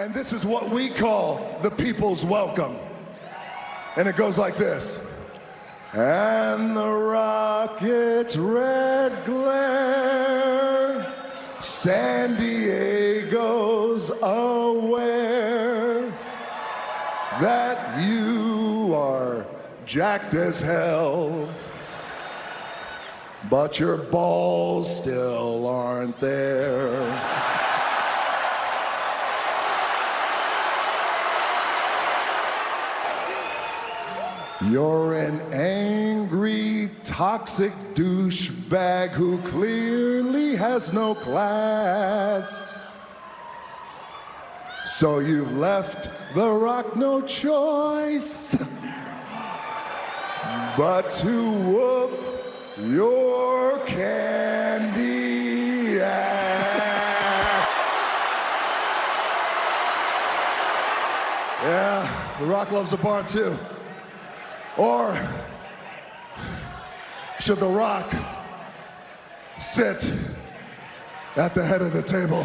And this is what we call the people's welcome. And it goes like this. And the rocket's red glare, San Diego's aware that you are jacked as hell, but your balls still aren't there. You're an angry, toxic douchebag who clearly has no class. So you've left The Rock no choice but to whoop your candy ass. Yeah, The Rock loves a bar too. Or should The Rock sit at the head of the table?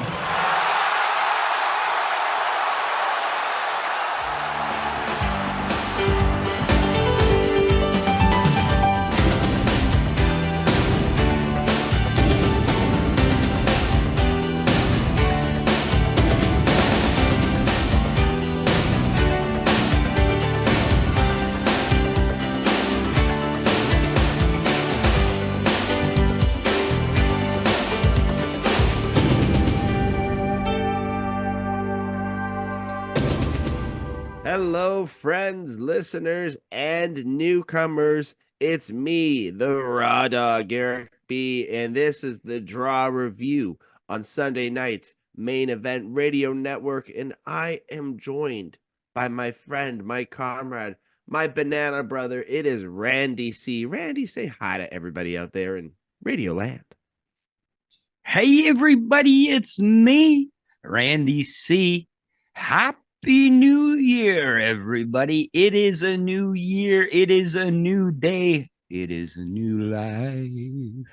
Hello, friends, listeners, and newcomers. It's me, the Raw Dog, Eric B., and this is the Draw Review on Sunday night's Main Event Radio Network, and I am joined by my friend, my comrade, my banana brother. It is Randy C. Randy, say hi to everybody out there in Radio Land. Hey, everybody, it's me, Randy C. Happy New Year, everybody. It is a new year. It is a new day. It is a new life.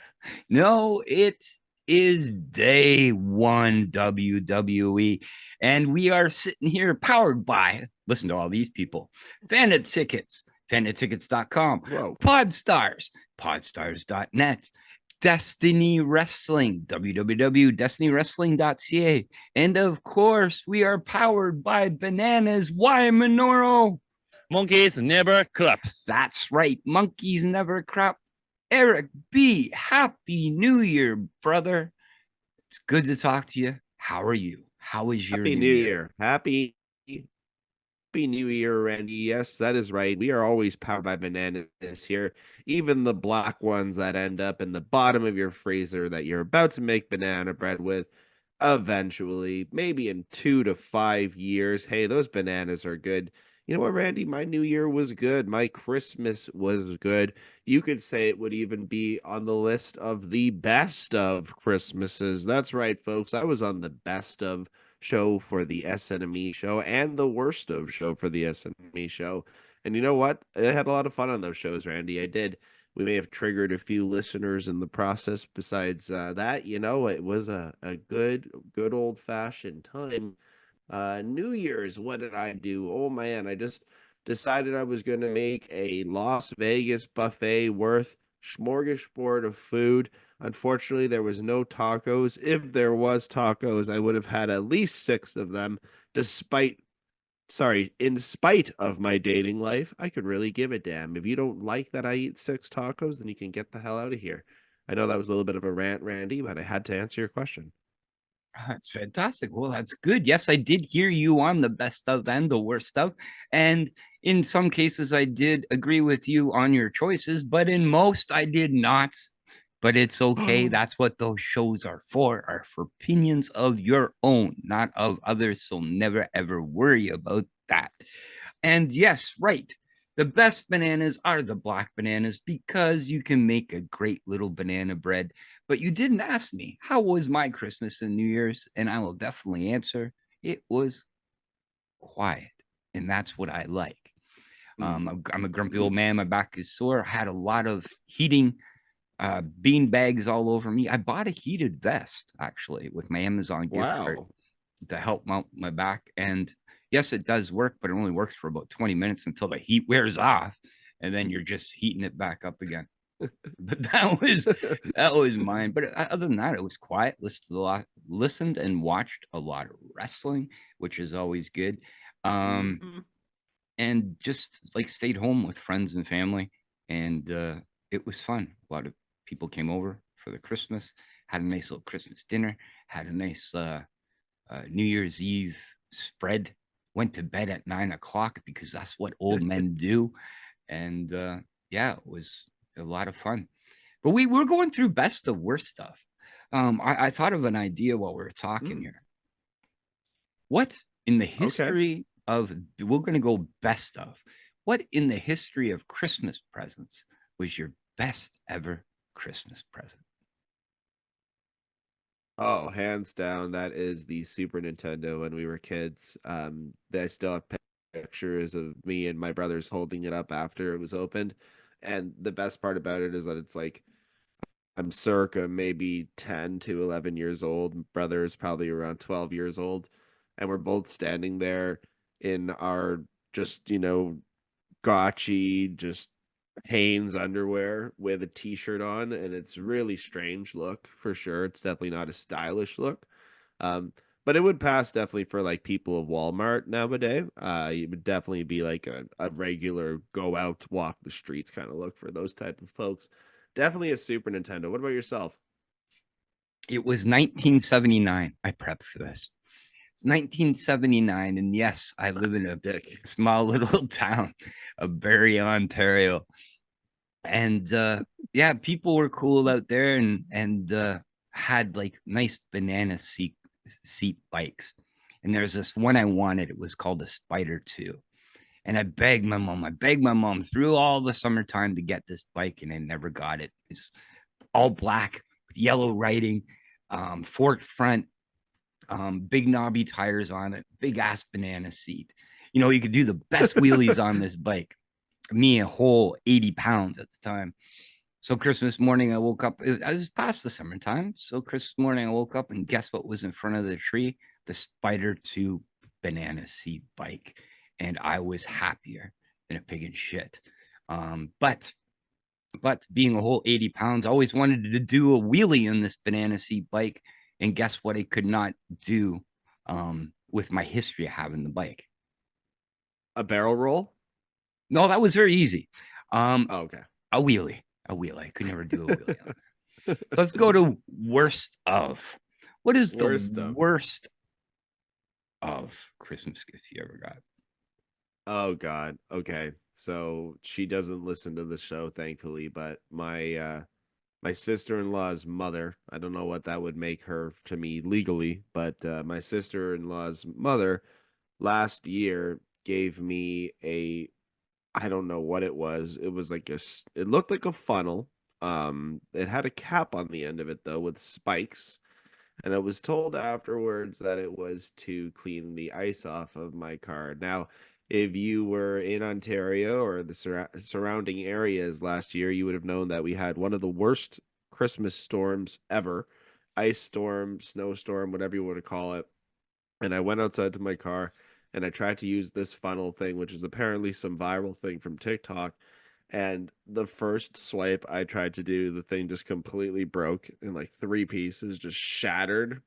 No, it is day one WWE. And we are sitting here powered by, listen to all these people, Fan Tickets, fanatickets.com, Podstarz, podstarz.net, Destiny Wrestling, www.destinywrestling.ca. And of course, we are powered by Bananas. Why, Minoru? Monkeys never claps. That's right. Monkeys never crap. Eric B., Happy New Year, brother. It's good to talk to you. How are you? How is your Happy New Year? Happy New Year, Randy. Yes, that is right. We are always powered by bananas here. Even the black ones that end up in the bottom of your freezer that you're about to make banana bread with eventually, maybe in 2 to 5 years. Hey, those bananas are good. You know what, Randy? My New Year was good. My Christmas was good. You could say it would even be on the list of the best of Christmases. That's right, folks. I was on the best of show for the SNME show and the worst of show for the SNME show. And you know what? I had a lot of fun on those shows, Randy. I did. We may have triggered a few listeners in the process. Besides that, you know, it was a good old-fashioned time. New Year's, what did I do? Oh, man, I just decided I was going to make a Las Vegas buffet worth smorgasbord of food. Unfortunately, there was no tacos. If there was tacos, I would have had at least 6 of them, in spite of my dating life. I could really give a damn. If you don't like that I eat 6 tacos, then you can get the hell out of here. I know that was a little bit of a rant, Randy, but I had to answer your question. That's fantastic. Well, that's good. Yes, I did hear you on the best of and the worst of. And in some cases, I did agree with you on your choices, but in most, I did not. But it's okay. That's what those shows are for opinions of your own, not of others. So never, ever worry about that. And yes, right. The best bananas are the black bananas because you can make a great little banana bread. But you didn't ask me, how was my Christmas and New Year's? And I will definitely answer, it was quiet. And that's what I like. I'm a grumpy old man. My back is sore. I had a lot of heating bean bags all over me. I bought a heated vest, actually, with my Amazon gift card. to help mount my back. And yes, it does work, but it only works for about 20 minutes until the heat wears off, and then you're just heating it back up again. But that was mine. But other than that, it was quiet. Listened and watched a lot of wrestling, which is always good. And just like stayed home with friends and family, and it was fun. A lot of people came over for the Christmas, had a nice little Christmas dinner, had a nice New Year's Eve spread, went to bed at 9 o'clock because that's what old men do. And yeah, it was a lot of fun. But we were going through best of worst stuff. I thought of an idea while we were talking here. What in the history of, we're going to go best of, what in the history of Christmas presents was your best ever Christmas present? Oh, hands down, that is the Super Nintendo when we were kids. I still have pictures of me and my brothers holding it up after it was opened. And the best part about it is that it's like I'm circa maybe 10 to 11 years old. Brother is probably around 12 years old. And we're both standing there in our just, gotchy, just Hanes underwear with a t-shirt on, and it's really strange look for sure. It's definitely not a stylish look. But it would pass definitely for like people of Walmart nowadays. It would definitely be like a regular go out, walk the streets kind of look for those type of folks. Definitely a Super Nintendo. What about yourself? It was 1979. I prepped for this. It's 1979, and yes, I live in a small little town of Barrie, Ontario. And yeah, people were cool out there, and had like nice banana seat bikes. And there's this one I wanted. It was called the Spider 2. And I begged my mom through all the summertime to get this bike, and I never got it. It's all black with yellow writing, forked front, big knobby tires on it, big ass banana seat. You could do the best wheelies on this bike. Me, a whole 80 pounds at the time. So Christmas morning, I woke up. I was past the summertime. So Christmas morning, I woke up, and guess what was in front of the tree? The Spider 2 banana seat bike. And I was happier than a pig in shit. But being a whole 80 pounds, I always wanted to do a wheelie in this banana seat bike. And guess what I could not do with my history of having the bike? A barrel roll? No, that was very easy. Okay. A wheelie. I could never do a wheelie on that. So let's go to worst of. What is the worst of Christmas gift you ever got? Oh God. Okay. So she doesn't listen to the show, thankfully, but my sister-in-law's mother, I don't know what that would make her to me legally, but my sister-in-law's mother last year gave me I don't know what it was. It was like it looked like a funnel. It had a cap on the end of it though with spikes. And I was told afterwards that it was to clean the ice off of my car. Now, if you were in Ontario or the surrounding areas last year, you would have known that we had one of the worst Christmas storms ever. Ice storm, snowstorm, whatever you want to call it. And I went outside to my car and I tried to use this funnel thing, which is apparently some viral thing from TikTok. And the first swipe I tried to do, the thing just completely broke in like three pieces, just shattered.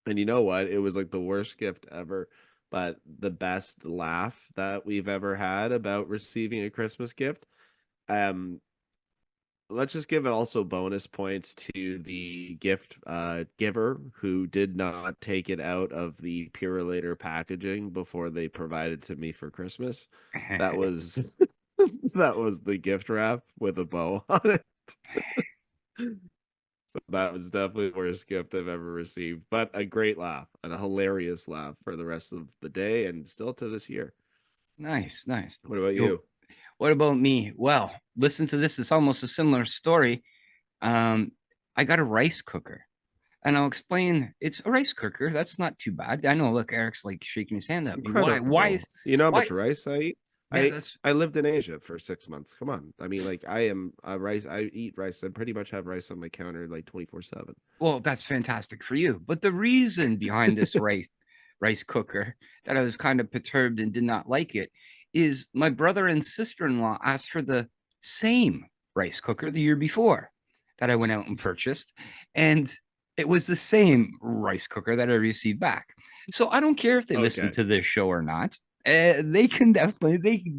And you know what? It was like the worst gift ever, but the best laugh that we've ever had about receiving a Christmas gift. Um, let's just give it also bonus points to the gift giver who did not take it out of the Purolator packaging before they provided to me for Christmas. That was that was the gift wrap with a bow on it. So that was definitely the worst gift I've ever received, but a great laugh and a hilarious laugh for the rest of the day and still to this year. Nice. What about you? What about me? Well, listen to this. It's almost a similar story. I got a rice cooker, and I'll explain. It's a rice cooker. That's not too bad. I know. Look, Eric's like shaking his hand at me. Incredible. Why is you know how why? much rice I eat? Yeah, I lived in Asia for 6 months. Come on. I mean, like I am a rice. I eat rice. I pretty much have rice on my counter like 24/7. Well, that's fantastic for you. But the reason behind this rice cooker that I was kind of perturbed and did not like it is my brother and sister-in-law asked for the same rice cooker the year before that I went out and purchased, and it was the same rice cooker that I received back. So I don't care if they listen to this show or not. They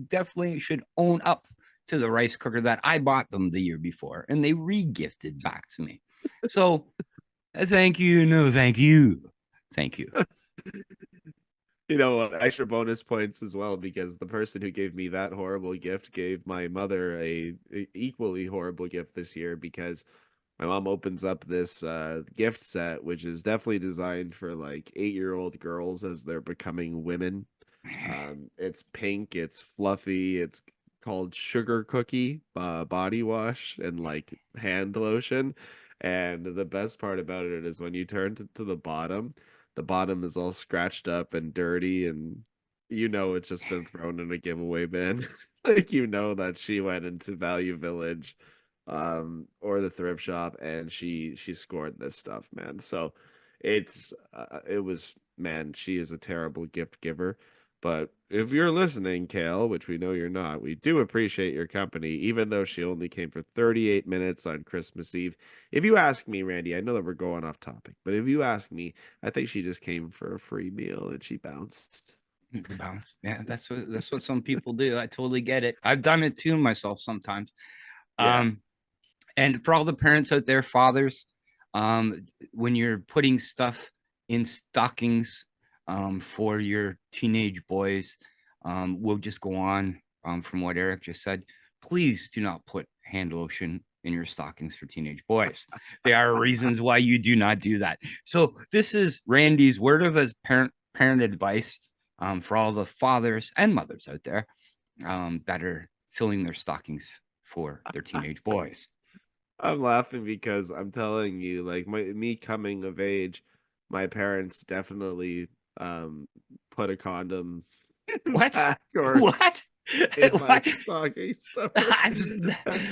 definitely should own up to the rice cooker that I bought them the year before, and they re-gifted back to me. So thank you. No, thank you. Thank you. You know, extra bonus points as well, because the person who gave me that horrible gift gave my mother a equally horrible gift this year, because my mom opens up this gift set, which is definitely designed for like 8-year-old girls as they're becoming women. It's pink, it's fluffy, it's called Sugar Cookie body wash and like hand lotion. And the best part about it is when you turn to the bottom is all scratched up and dirty, and you know it's just been thrown in a giveaway bin. Like, you know that she went into Value Village or the thrift shop and she scored this stuff, man. So it was, man, she is a terrible gift giver. But if you're listening, Kale, which we know you're not, we do appreciate your company, even though she only came for 38 minutes on Christmas Eve. If you ask me, Randy, I know that we're going off topic, but if you ask me, I think she just came for a free meal and she bounced. Bounce. Yeah, that's what some people do. I totally get it. I've done it too myself sometimes. Yeah. And for all the parents out there, fathers, when you're putting stuff in stockings for your teenage boys, we'll just go on from what Eric just said. Please do not put hand lotion in your stockings for teenage boys. There are reasons why you do not do that. So this is Randy's word of his parent advice for all the fathers and mothers out there that are filling their stockings for their teenage boys. I'm laughing because I'm telling you, like, me coming of age, my parents definitely put a condom What? or What? in my stocking stuffer at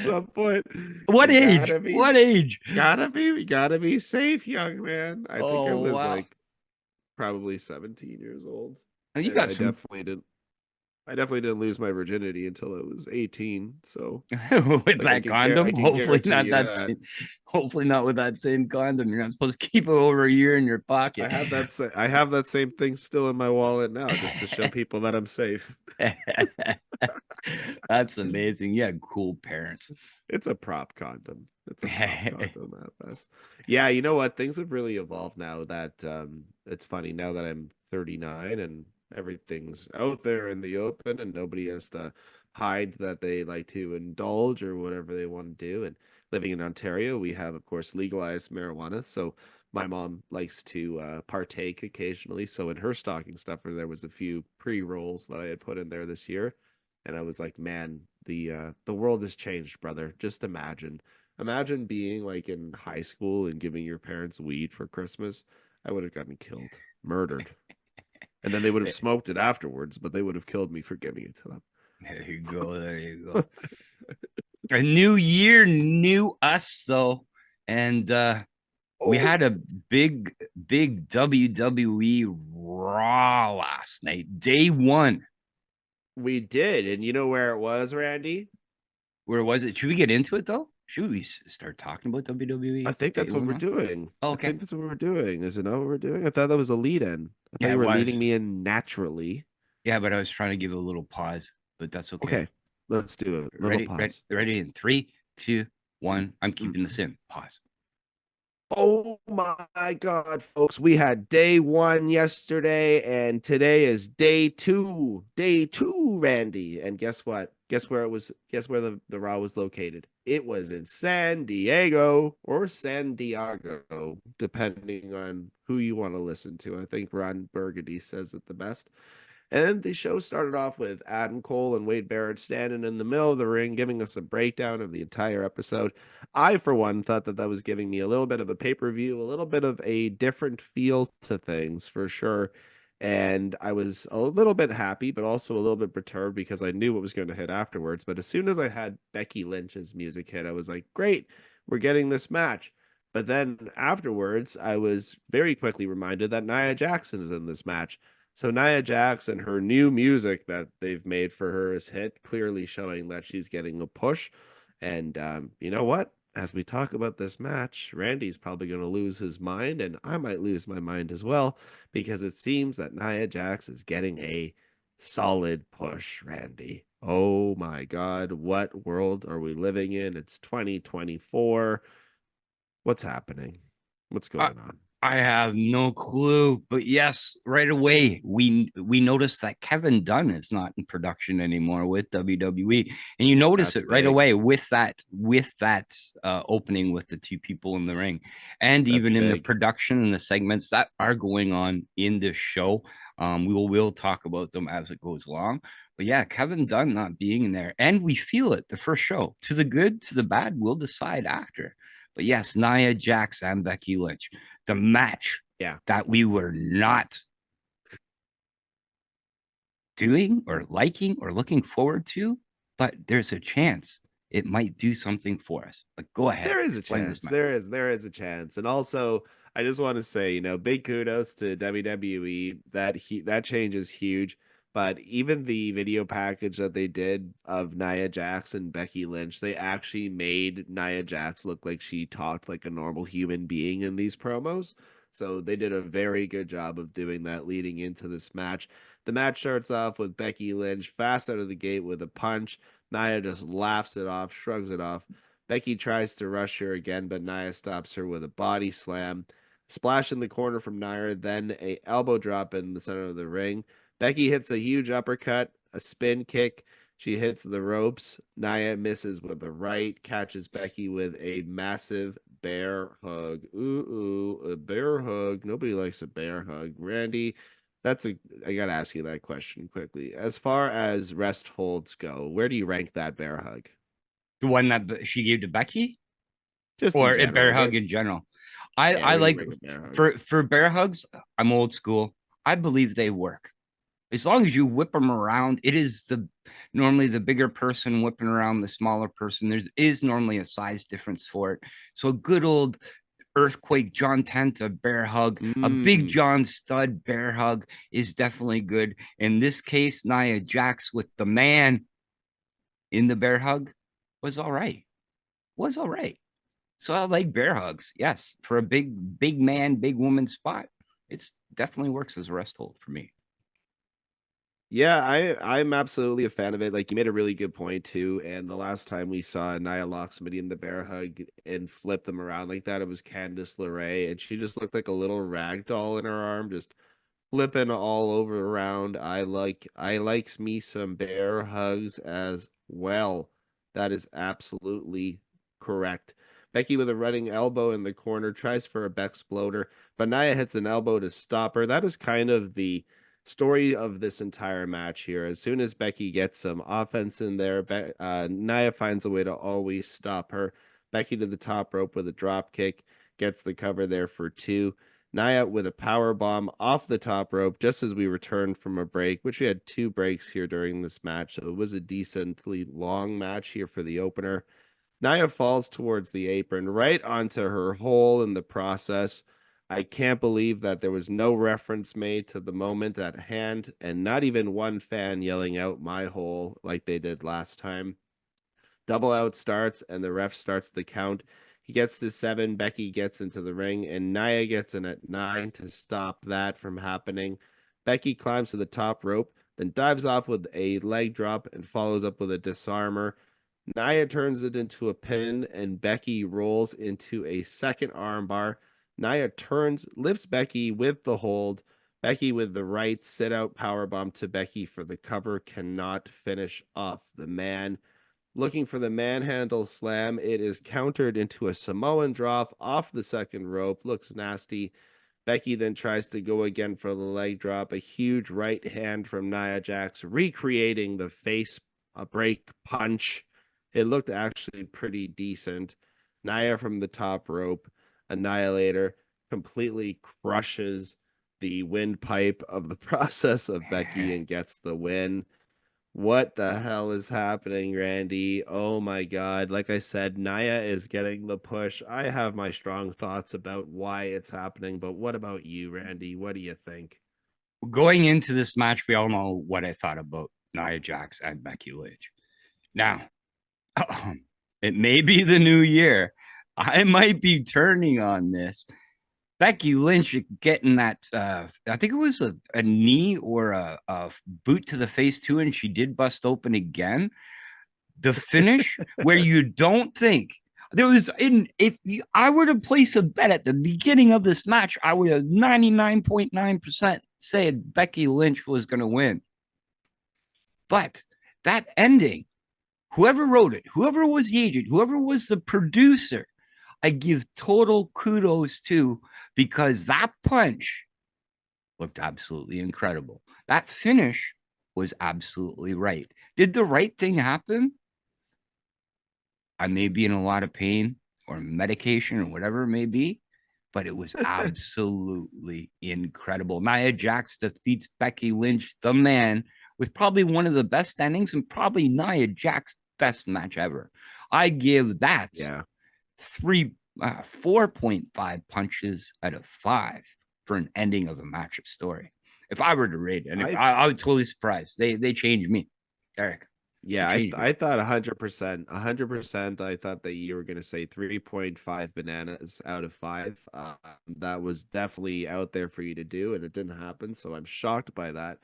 some point. What age? Gotta be, what age? Gotta be safe, young man. I think I Oh, was wow. like probably 17 years old. Oh, you And got I some. definitely didn't lose my virginity until I was 18. So With like, that condom, I can hopefully guarantee not you that. that. Same, hopefully not with that same condom. You're not supposed to keep it over a year in your pocket. I have that same thing still in my wallet now, just to show people that I'm safe. That's amazing. Yeah, cool parents. It's a prop condom. It's a prop condom at best. Yeah, you know what? Things have really evolved now that it's funny now that I'm 39 and everything's out there in the open and nobody has to hide that they like to indulge or whatever they want to do. And living in Ontario, we have, of course, legalized marijuana. So my mom likes to partake occasionally. So in her stocking stuffer, there was a few pre-rolls that I had put in there this year. And I was like, man, the world has changed, brother. Just imagine being like in high school and giving your parents weed for Christmas. I would have gotten killed, murdered. And then they would have smoked it afterwards, but they would have killed me for giving it to them. There you go. There you go. A new year, new us, though. And we had a big WWE RAW last night, day one. We did. And you know where it was, Randy? Where was it? Should we get into it, though? Should we start talking about WWE? I think that's what we're doing. Oh, okay. I think that's what we're doing. Is it not what we're doing? I thought that was a lead in. I thought you were leading me in naturally. Yeah, but I was trying to give it a little pause, but that's okay. Okay, let's do it. Ready in 3, 2, 1. I'm keeping this in. Pause. Oh my God, folks. We had day one yesterday, and today is day two. Day two, Randy. And guess what? Guess where it was? Guess where the Raw was located? It was in San Diego or San Diego, depending on who you want to listen to. I think Ron Burgundy says it the best. And the show started off with Adam Cole and Wade Barrett standing in the middle of the ring, giving us a breakdown of the entire episode. I, for one, thought that was giving me a little bit of a pay-per-view, a little bit of a different feel to things, for sure. And I was a little bit happy, but also a little bit perturbed because I knew what was going to hit afterwards. But as soon as I had Becky Lynch's music hit, I was like, great, we're getting this match. But then afterwards, I was very quickly reminded that Nia Jackson is in this match. So Nia Jackson, her new music that they've made for her is hit, clearly showing that she's getting a push. And you know what? As we talk about this match, Randy's probably going to lose his mind, and I might lose my mind as well, because it seems that Nia Jax is getting a solid push, Randy. Oh my God, what world are we living in? It's 2024. What's happening? What's I, going on? I have no clue, but yes, right away we noticed that Kevin Dunn is not in production anymore with WWE, and you notice That's it right big. away with that opening with the two people in the ring, and That's even in the big. production and the segments that are going on in this show. We'll talk about them as it goes along. But yeah, Kevin Dunn not being in there, and we feel it the first show. To the good, to the bad, we'll decide after. But yes, Nia Jax and Becky Lynch, the match Yeah. that we were not doing or liking or looking forward to, but there's a chance it might do something for us. But go ahead, There is a explain this chance. match. There is a chance. And also, I just want to say, big kudos to WWE. That change is huge. But even the video package that they did of Nia Jax and Becky Lynch, they actually made Nia Jax look like she talked like a normal human being in these promos. So they did a very good job of doing that leading into this match. The match starts off with Becky Lynch fast out of the gate with a punch. Nia just laughs it off, shrugs it off. Becky tries to rush her again, but Nia stops her with a body slam. Splash in the corner from Nia, then a elbow drop in the center of the ring. Becky hits a huge uppercut, a spin kick. She hits the ropes. Nia misses with a right, catches Becky with a massive bear hug. Ooh, a bear hug. Nobody likes a bear hug. Randy, I gotta ask you that question quickly. As far as rest holds go, where do you rank that bear hug? The one that she gave to Becky, Just in or a bear general. hug in general. I Yeah, I where do you like rank a bear hug? for bear hugs. I'm old school. I believe they work. As long as you whip them around, it is normally the bigger person whipping around the smaller person. There is normally a size difference for it. So a good old earthquake John Tenta bear hug, a big Mm. John Stud bear hug is definitely good. In this case, Nia Jax with the man in the bear hug was all right. Was all right. So I like bear hugs. Yes, for a big man, big woman spot, it's definitely works as a rest hold for me. Yeah, I'm absolutely a fan of it. Like you made a really good point too. And the last time we saw Nia lock somebody in the bear hug and flip them around like that, it was Candice LeRae, and she just looked like a little rag doll in her arm, just flipping all over around. I likes me some bear hugs as well. That is absolutely correct. Becky with a running elbow in the corner tries for a Bexploder, but Nia hits an elbow to stop her. That is kind of the story of this entire match here. As soon as Becky gets some offense in there, Nia finds a way to always stop her. Becky to the top rope with a drop kick, gets the cover there for two. Nia with a power bomb off the top rope just as we returned from a break, which we had two breaks here during this match. So it was a decently long match here for the opener. Nia falls towards the apron right onto her hole in the process. I can't believe that there was no reference made to the moment at hand and not even one fan yelling out my hole like they did last time. Double out starts, and the ref starts the count. He gets to 7. Becky gets into the ring, and Nia gets in at 9 to stop that from happening. Becky climbs to the top rope, then dives off with a leg drop and follows up with a disarmer. Nia turns it into a pin, and Becky rolls into a second armbar. Nia turns, lifts Becky with the hold. Becky with the right sit out powerbomb to Becky for the cover cannot finish off the man. Looking for the manhandle slam. It is countered into a Samoan drop off the second rope. Looks nasty. Becky then tries to go again for the leg drop. A huge right hand from Nia Jax, recreating the face break punch. It looked actually pretty decent. Nia from the top rope, Annihilator, completely crushes the windpipe of the process of Becky and gets the win. What the hell is happening, Randy? Oh my God. Like I said, Nia is getting the push. I have my strong thoughts about why it's happening, but what about you, Randy? What do you think? Going into this match, we all know what I thought about Nia Jax and Becky Lynch. Now, it may be the new year. I might be turning on this. Becky Lynch getting that, I think it was a knee or a boot to the face too, and she did bust open again. The finish where you don't think there was I were to place a bet at the beginning of this match, I would have 99.9% said Becky Lynch was going to win. But that ending, whoever wrote it, whoever was the agent, whoever was the producer, I give total kudos to, because that punch looked absolutely incredible. That finish was absolutely right. Did the right thing happen? I may be in a lot of pain or medication or whatever it may be, but it was absolutely incredible. Nia Jax defeats Becky Lynch, the man, with probably one of the best endings and probably Nia Jax's best match ever. I give that 4.5 punches out of 5 for an ending of a match of story. If I were to rate it, and I was totally surprised. They changed me, Eric. Yeah, I thought 100%, 100%. I thought that you were going to say 3.5 bananas out of 5. That was definitely out there for you to do, and it didn't happen. So I'm shocked by that.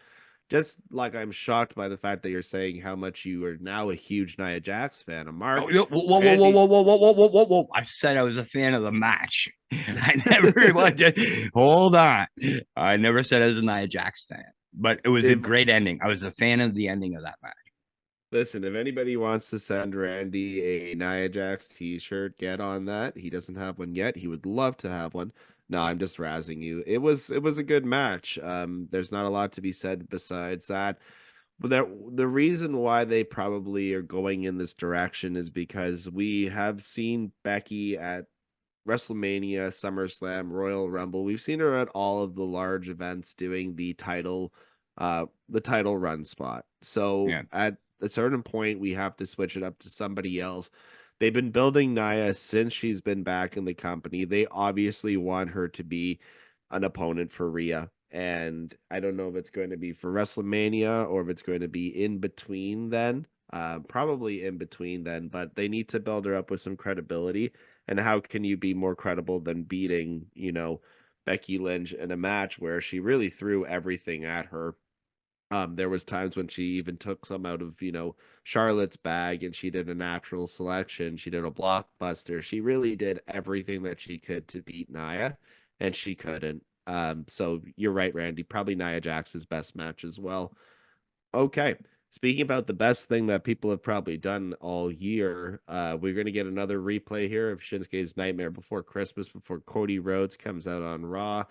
Just like I'm shocked by the fact that you're saying how much you are now a huge Nia Jax fan. Mark, whoa! I said I was a fan of the match. I never hold on. I never said I was a Nia Jax fan, but it was a great ending. I was a fan of the ending of that match. Listen, if anybody wants to send Randy a Nia Jax t-shirt, get on that. He doesn't have one yet. He would love to have one. No, I'm just razzing you. It was a good match. There's not a lot to be said besides that. But the reason why they probably are going in this direction is because we have seen Becky at WrestleMania, SummerSlam, Royal Rumble. We've seen her at all of the large events doing the title run spot. So at a certain point, we have to switch it up to somebody else. They've been building Nia since she's been back in the company. They obviously want her to be an opponent for Rhea. And I don't know if it's going to be for WrestleMania or if it's going to be in between then. Probably in between then, but they need to build her up with some credibility. And how can you be more credible than beating, Becky Lynch in a match where she really threw everything at her? There was times when she even took some out of, Charlotte's bag, and she did a natural selection. She did a blockbuster. She really did everything that she could to beat Nia, and she couldn't. So you're right, Randy. Probably Nia Jax's best match as well. Okay. Speaking about the best thing that people have probably done all year, we're going to get another replay here of Shinsuke's Nightmare Before Christmas before Cody Rhodes comes out on Raw.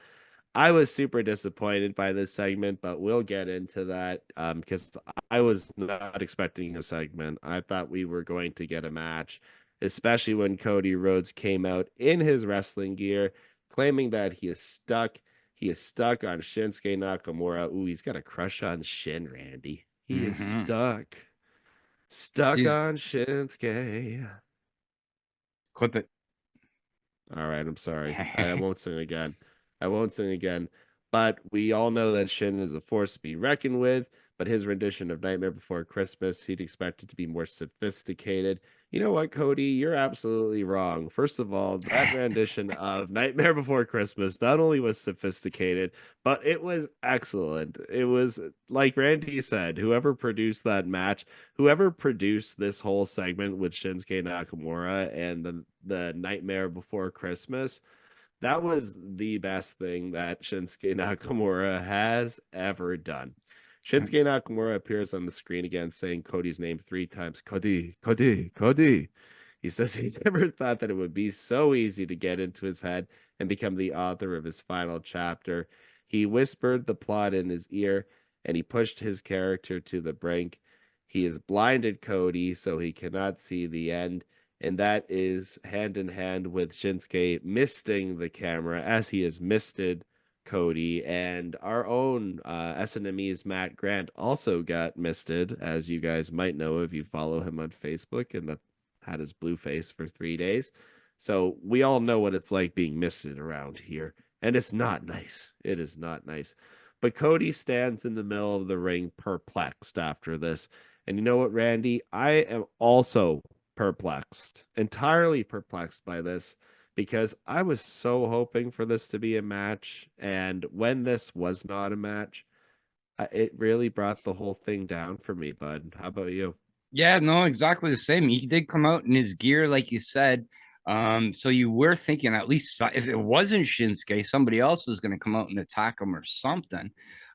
I was super disappointed by this segment, but we'll get into that because I was not expecting a segment. I thought we were going to get a match, especially when Cody Rhodes came out in his wrestling gear, claiming that he is stuck. He is stuck on Shinsuke Nakamura. Ooh, he's got a crush on Shin, Randy. He is stuck. Stuck on Shinsuke. Clip it. All right, I'm sorry. I won't sing again. I won't sing again. But we all know that Shin is a force to be reckoned with, but his rendition of Nightmare Before Christmas, he'd expect it to be more sophisticated. You know what, Cody? You're absolutely wrong. First of all, that rendition of Nightmare Before Christmas not only was sophisticated, but it was excellent. It was, like Randy said, whoever produced that match, whoever produced this whole segment with Shinsuke Nakamura and the Nightmare Before Christmas, that was the best thing that Shinsuke Nakamura has ever done. Shinsuke Nakamura appears on the screen again saying Cody's name 3 times. Cody, Cody, Cody. He says he never thought that it would be so easy to get into his head and become the author of his final chapter. He whispered the plot in his ear, and he pushed his character to the brink. He has blinded Cody so he cannot see the end, and that is hand in hand with Shinsuke misting the camera as he has misted Cody, and our own SNME's Matt Grant also got misted, as you guys might know if you follow him on Facebook, and that had his blue face for 3 days. So we all know what it's like being misted around here, and it's not nice. It is not nice. But Cody stands in the middle of the ring perplexed after this. And you know what, Randy? I am also perplexed, entirely perplexed by this because I was so hoping for this to be a match. And when this was not a match, it really brought the whole thing down for me, bud. How about you? Yeah, no, exactly the same. He did come out in his gear, like you said. So you were thinking at least if it wasn't Shinsuke, somebody else was going to come out and attack him or something.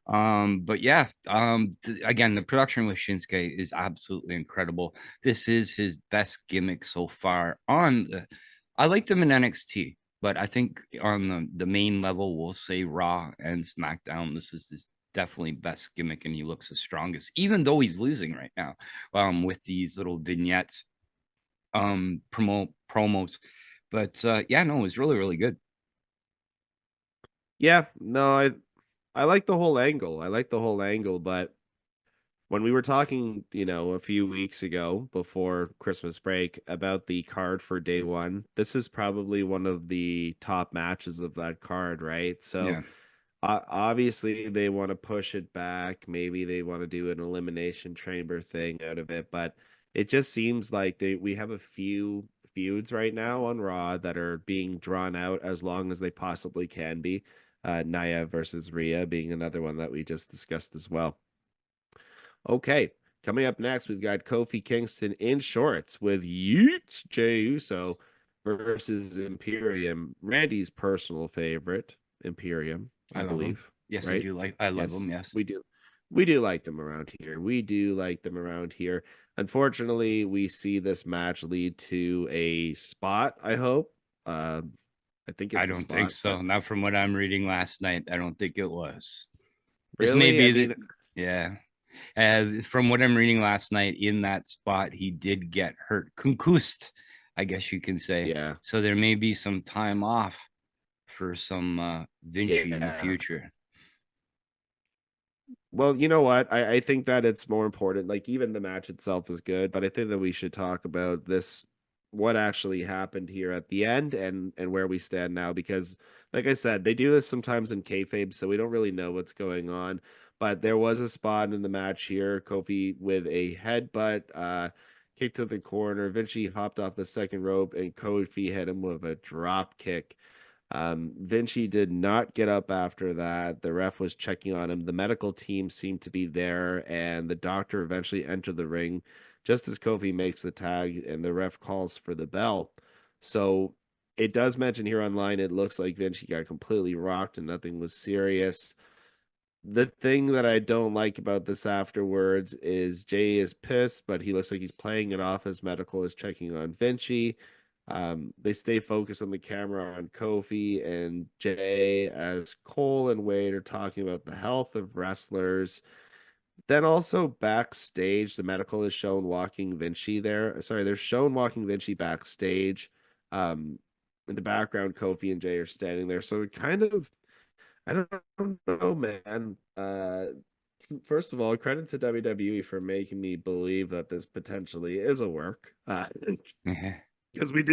But yeah, again, the production with Shinsuke is absolutely incredible. This is his best gimmick so far. I liked him in NXT, but I think on the main level, we'll say Raw and SmackDown. This is his definitely best gimmick, and he looks the strongest, even though he's losing right now. With these little vignettes, promos. But yeah, no, it was really, really good. Yeah, no, I like the whole angle. I like the whole angle, but when we were talking, a few weeks ago before Christmas break about the card for day one, this is probably one of the top matches of that card, right? So Yeah. obviously they want to push it back. Maybe they want to do an elimination chamber thing out of it, but it just seems like we have a few feuds right now on Raw that are being drawn out as long as they possibly can be. Naya versus Rhea being another one that we just discussed as well. Okay, coming up next, we've got Kofi Kingston in shorts with Yeet Jey Uso versus Imperium, Randy's personal favorite, Imperium, I love him. believe. Yes, right? I love him. Yes, we do. We do like them around here. We do like them around here. Unfortunately, we see this match lead to a spot, I hope. I think it's I a don't think spot, so. Not from what I'm reading last night. I don't think it was. This may really? I be the mean, yeah. From what I'm reading last night, in that spot, he did get hurt, concussed, I guess you can say. yeah. So there may be some time off for some Vinci in the Yeah. future. Well, you know what? I think that it's more important. Like, even the match itself is good, but I think that we should talk about this, what actually happened here at the end and where we stand now. Because, like I said, they do this sometimes in kayfabe, so we don't really know what's going on. But there was a spot in the match here, Kofi with a headbutt, kick to the corner. Vinci hopped off the second rope, and Kofi hit him with a drop kick. Vinci did not get up after that. The ref was checking on him. The medical team seemed to be there, and the doctor eventually entered the ring just as Kofi makes the tag, and the ref calls for the bell. So it does mention here online it looks like Vinci got completely rocked and nothing was serious. The thing that I don't like about this afterwards is Jay is pissed, but he looks like he's playing it off as medical is checking on Vinci. They stay focused on the camera on Kofi and Jay as Cole and Wade are talking about the health of wrestlers. Then also backstage, the medical is shown walking Vinci there. Sorry, they're shown walking Vinci backstage. Um, in the background, Kofi and Jay are standing there. So it kind of, I don't know, man. First of all, credit to WWE for making me believe that this potentially is a work. Because we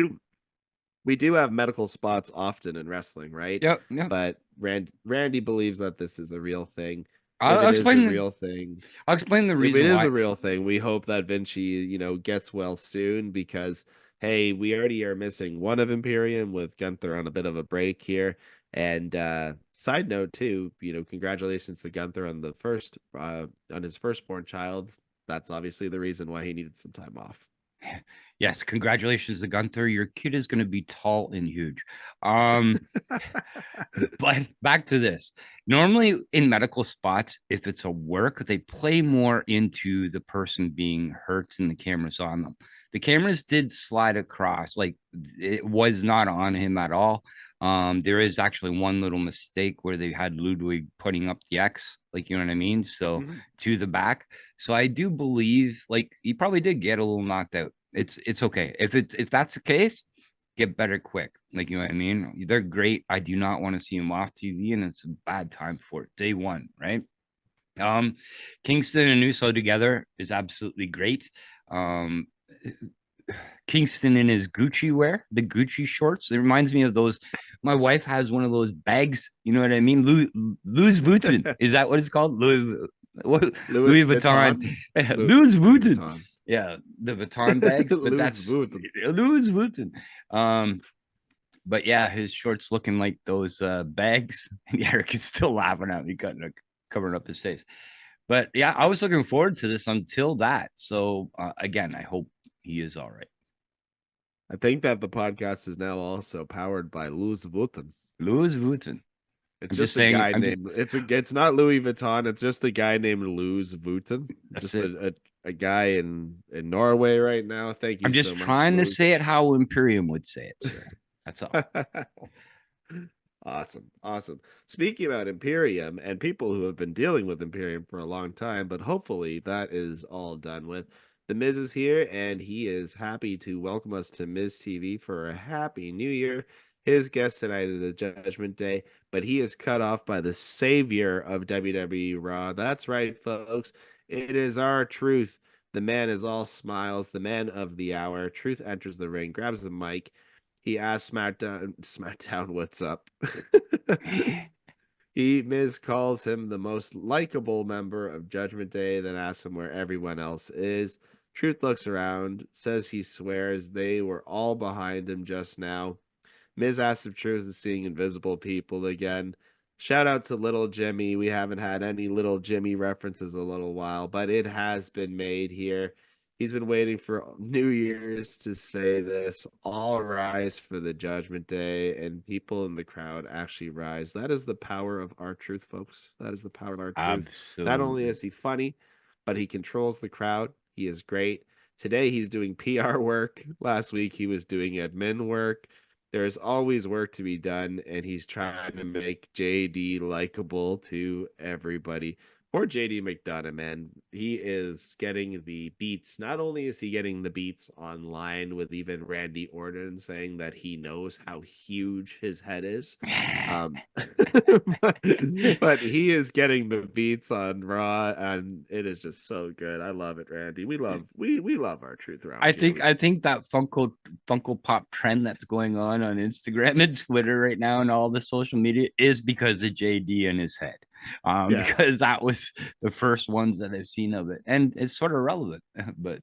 do have medical spots often in wrestling, right? Yep, yep. But Randy believes that this is a real thing. If I'll it is a explain. real thing, I'll explain the if reason it is why. a real thing, we hope that Vinci, gets well soon because hey, we already are missing one of Imperium with Gunther on a bit of a break here. And side note too, congratulations to Gunther on on his firstborn child. That's obviously the reason why he needed some time off. Yes, congratulations to Gunther. Your kid is going to be tall and huge. But back to this. Normally in medical spots, if it's a work, they play more into the person being hurt and the camera's on them. The cameras did slide across, like it was not on him at all. There is actually one little mistake where they had Ludwig putting up the X, like you know what I mean? So to the back. So I do believe like he probably did get a little knocked out. It's okay. If that's the case, get better quick. Like, you know what I mean? They're great. I do not want to see them off TV, and it's a bad time for it. Day one, right? Kingston and Uso together is absolutely great. Kingston in his Gucci wear, the Gucci shorts. It reminds me of those. My wife has one of those bags. You know what I mean? Louis Vuitton. Is that what it's called? Louis Vuitton. Louis Vuitton. Yeah, the Vuitton bags. But that's Louis Vuitton. But yeah, his shorts looking like those bags. And Eric is still laughing at me, covering up his face. But yeah, I was looking forward to this until that. So again, I hope he is all right. I think that the podcast is now also powered by Louis Vuitton. Louis Vuitton. It's just a guy named. It's not Louis Vuitton. It's just a guy named Louis Vuitton. That's just it. A guy in Norway right now. Thank you. I'm just trying to say it how Imperium would say it, sir. That's all. Awesome. Speaking about Imperium and people who have been dealing with Imperium for a long time, but hopefully that is all done with. The Miz is here, and he is happy to welcome us to Miz TV for a happy new year. His guest tonight is the Judgment Day, but he is cut off by the savior of WWE RAW. That's right, folks. It is R-Truth. The man is all smiles, the man of the hour. Truth enters the ring, grabs the mic. He asks SmackDown what's up. Miz calls him the most likable member of Judgment Day, then asks him where everyone else is. Truth looks around, says he swears they were all behind him just now. Miz asks if Truth is seeing invisible people again. Shout out to Little Jimmy. We haven't had any Little Jimmy references a little while, but it has been made here. He's been waiting for New Year's to say this. All rise for the Judgment Day, and people in the crowd actually rise. That is the power of R-Truth, folks. That is the power of R-Truth. Absolutely. Not only is he funny, but he controls the crowd. He is great. Today he's doing PR work. Last week he was doing admin work. There's always work to be done, and he's trying to make JD likable to everybody. Poor JD McDonough, man. He is getting the beats. Not only is he getting the beats online with even Randy Orton saying that he knows how huge his head is, but he is getting the beats on Raw, and it is just so good. I love it, Randy. We love R-Truth around I here. think that Funko Pop trend that's going on Instagram and Twitter right now and all the social media is because of JD and his head. Because that was the first ones that I've seen of it, and it's sort of relevant. But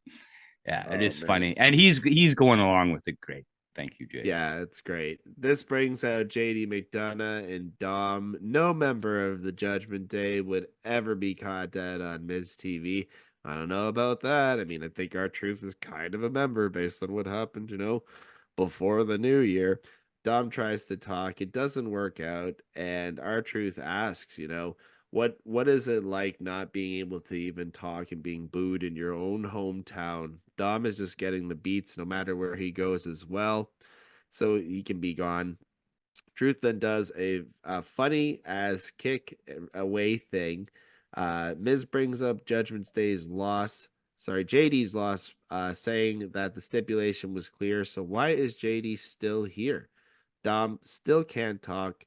yeah, it is funny, and he's going along with it great. Thank you, Jay. Yeah, it's great. This brings out JD McDonough and Dom. No member of the Judgment Day would ever be caught dead on Miz TV. I don't know about that. I mean, I think R-Truth is kind of a member based on what happened, before the new year. Dom tries to talk. It doesn't work out. And R-Truth asks, what is it like not being able to even talk and being booed in your own hometown? Dom is just getting the beats no matter where he goes as well. So he can be gone. Truth then does a funny as kick away thing. Miz brings up Judgment Day's loss. JD's loss, saying that the stipulation was clear. So why is JD still here? Dom still can't talk.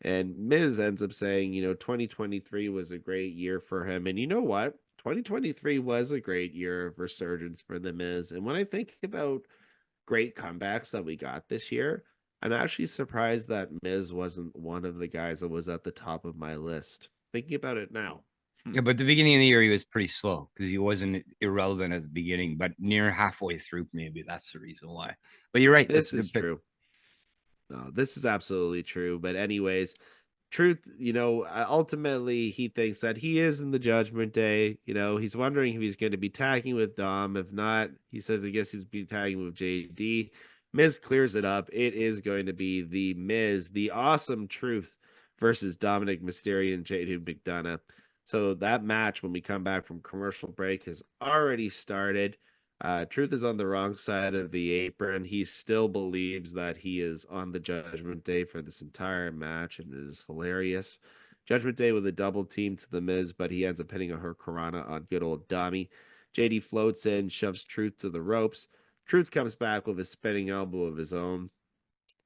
And Miz ends up saying, 2023 was a great year for him. And you know what? 2023 was a great year of resurgence for the Miz. And when I think about great comebacks that we got this year, I'm actually surprised that Miz wasn't one of the guys that was at the top of my list. Thinking about it now. Yeah, but the beginning of the year he was pretty slow because he wasn't irrelevant at the beginning, but near halfway through, maybe that's the reason why. But you're right. This is true. No, this is absolutely true. But anyways, Truth, ultimately he thinks that he is in the Judgment Day. He's wondering if he's going to be tagging with Dom. If not, he says I guess he's be tagging with JD. Miz clears it up. It is going to be the Miz, the awesome Truth versus Dominic Mysterio and JD McDonough. So that match, when we come back from commercial break, has already started. Truth is on the wrong side of the apron. He still believes that he is on the Judgment Day for this entire match, and it is hilarious. Judgment Day with a double team to the Miz, but he ends up hitting a Hurricanrana on good old Dami. JD floats in, shoves Truth to the ropes. Truth comes back with a spinning elbow of his own.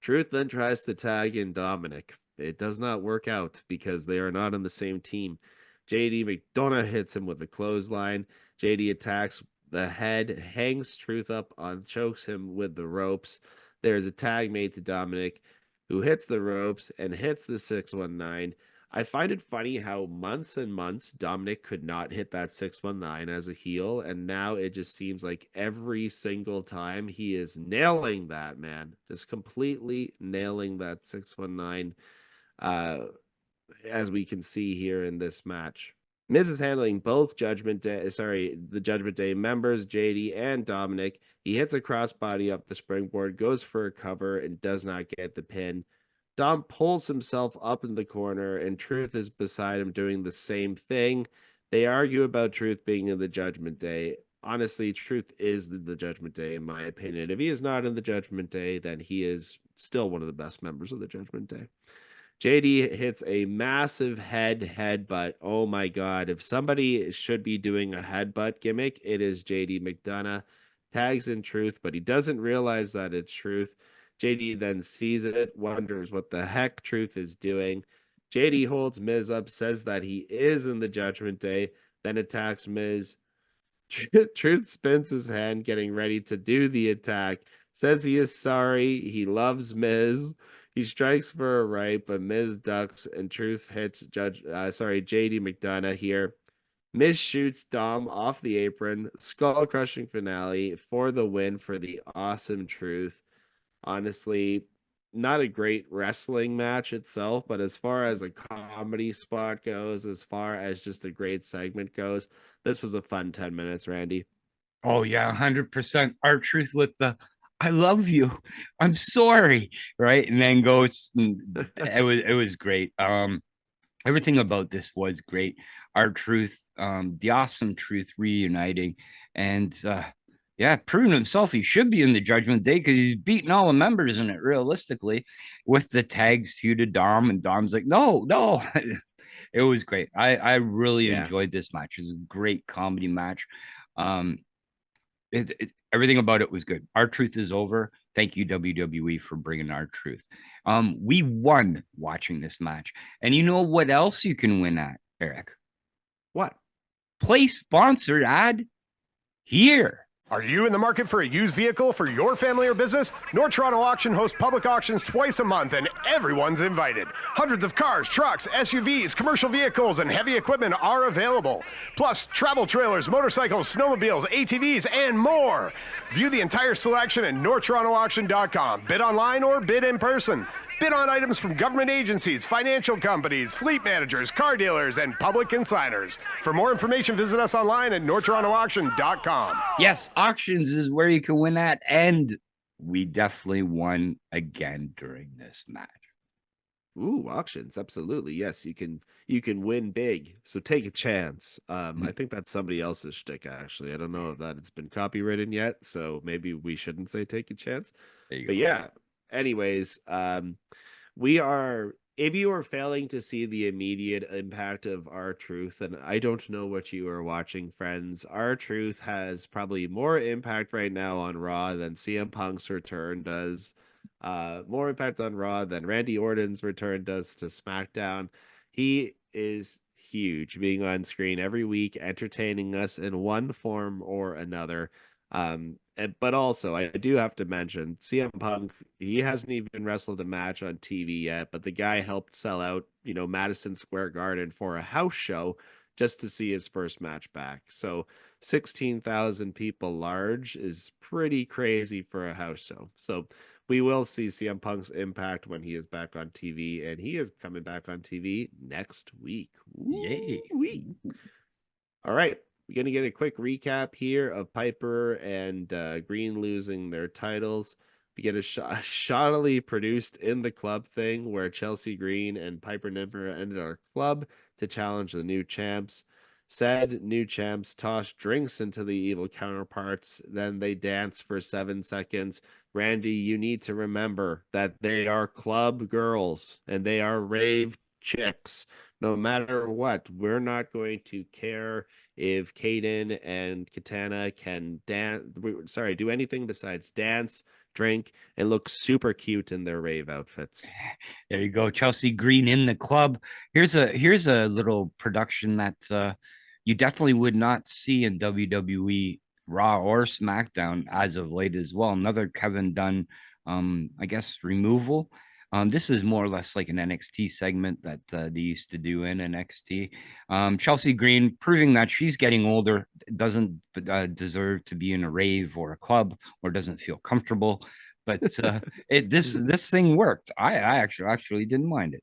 Truth then tries to tag in Dominic. It does not work out because they are not on the same team. JD McDonough hits him with a clothesline. JD attacks the head, hangs Truth up on, chokes him with the ropes. There's a tag made to Dominic, who hits the ropes and hits the 619. I find it funny how months and months Dominic could not hit that 619 as a heel, and now it just seems like every single time he is nailing that, man. Just completely nailing that 619, as we can see here in this match. Miz is handling both the Judgment Day members, JD and Dominic. He hits a crossbody up the springboard, goes for a cover, and does not get the pin. Dom pulls himself up in the corner, and Truth is beside him doing the same thing. They argue about Truth being in the Judgment Day. Honestly, Truth is the Judgment Day, in my opinion. If he is not in the Judgment Day, then he is still one of the best members of the Judgment Day. JD hits a massive headbutt. Oh my God. If somebody should be doing a headbutt gimmick, it is JD McDonough. Tags in Truth, but he doesn't realize that it's Truth. JD then sees it, wonders what the heck Truth is doing. JD holds Miz up, says that he is in the Judgment Day, then attacks Miz. Truth spins his hand, getting ready to do the attack. Says he is sorry. He loves Miz. He strikes for a right, but Miz ducks, and Truth hits JD McDonough here. Miz shoots Dom off the apron. Skull-crushing finale for the win for the awesome Truth. Honestly, not a great wrestling match itself, but as far as a comedy spot goes, as far as just a great segment goes, this was a fun 10 minutes, Randy. Oh yeah, 100%. R-Truth with the "I love you, I'm sorry," right? And then goes, and it was great. Everything about this was great. R-Truth, the awesome Truth reuniting, and yeah, proving himself. He should be in the Judgment Day because he's beating all the members in it realistically, with the tags to Dom, and Dom's like, no. It was great. I really enjoyed this match. It was a great comedy match. Everything about it was good. R-Truth is over. Thank you, WWE, for bringing R-Truth. We won watching this match. And you know what else you can win at, Eric? What? Play sponsored ad here. Are you in the market for a used vehicle for your family or business? North Toronto Auction hosts public auctions twice a month, and everyone's invited. Hundreds of cars, trucks, SUVs, commercial vehicles, and heavy equipment are available. Plus, travel trailers, motorcycles, snowmobiles, ATVs, and more. View the entire selection at NorthTorontoAuction.com. Bid online or bid in person. Bid on items from government agencies, financial companies, fleet managers, car dealers, and public consigners. For more information, visit us online at NorthTorontoAuction.com. Yes, auctions is where you can win at, and we definitely won again during this match. Ooh, auctions, absolutely. Yes, you can win big. So take a chance. I think that's somebody else's shtick, actually. I don't know if that it's been copywritten yet, so maybe we shouldn't say take a chance. But yeah. Anyways, if you are failing to see the immediate impact of R-Truth, and I don't know what you are watching, friends, R-Truth has probably more impact right now on Raw than CM Punk's return does. More impact on Raw than Randy Orton's return does to SmackDown. He is huge, being on screen every week, entertaining us in one form or another. But also, I do have to mention CM Punk. He hasn't even wrestled a match on TV yet, but the guy helped sell out, Madison Square Garden for a house show just to see his first match back. So 16,000 people large is pretty crazy for a house show. So we will see CM Punk's impact when he is back on TV, and he is coming back on TV next week. Yay! All right. We're going to get a quick recap here of Piper and Green losing their titles. We get a shoddily produced In the Club thing where Chelsea Green and Piper Niven entered our club to challenge the new champs. Said new champs toss drinks into the evil counterparts. Then they dance for 7 seconds. Randy, you need to remember that they are club girls and they are rave chicks. No matter what, we're not going to care if Kaden and Katana can do anything besides dance, drink, and look super cute in their rave outfits. There you go, Chelsea Green in the club. Here's a little production that you definitely would not see in WWE Raw or SmackDown as of late as well. Another Kevin Dunn, I guess, removal. This is more or less like an NXT segment that they used to do in NXT. Chelsea Green proving that she's getting older, doesn't deserve to be in a rave or a club, or doesn't feel comfortable. But this thing worked. I actually didn't mind it.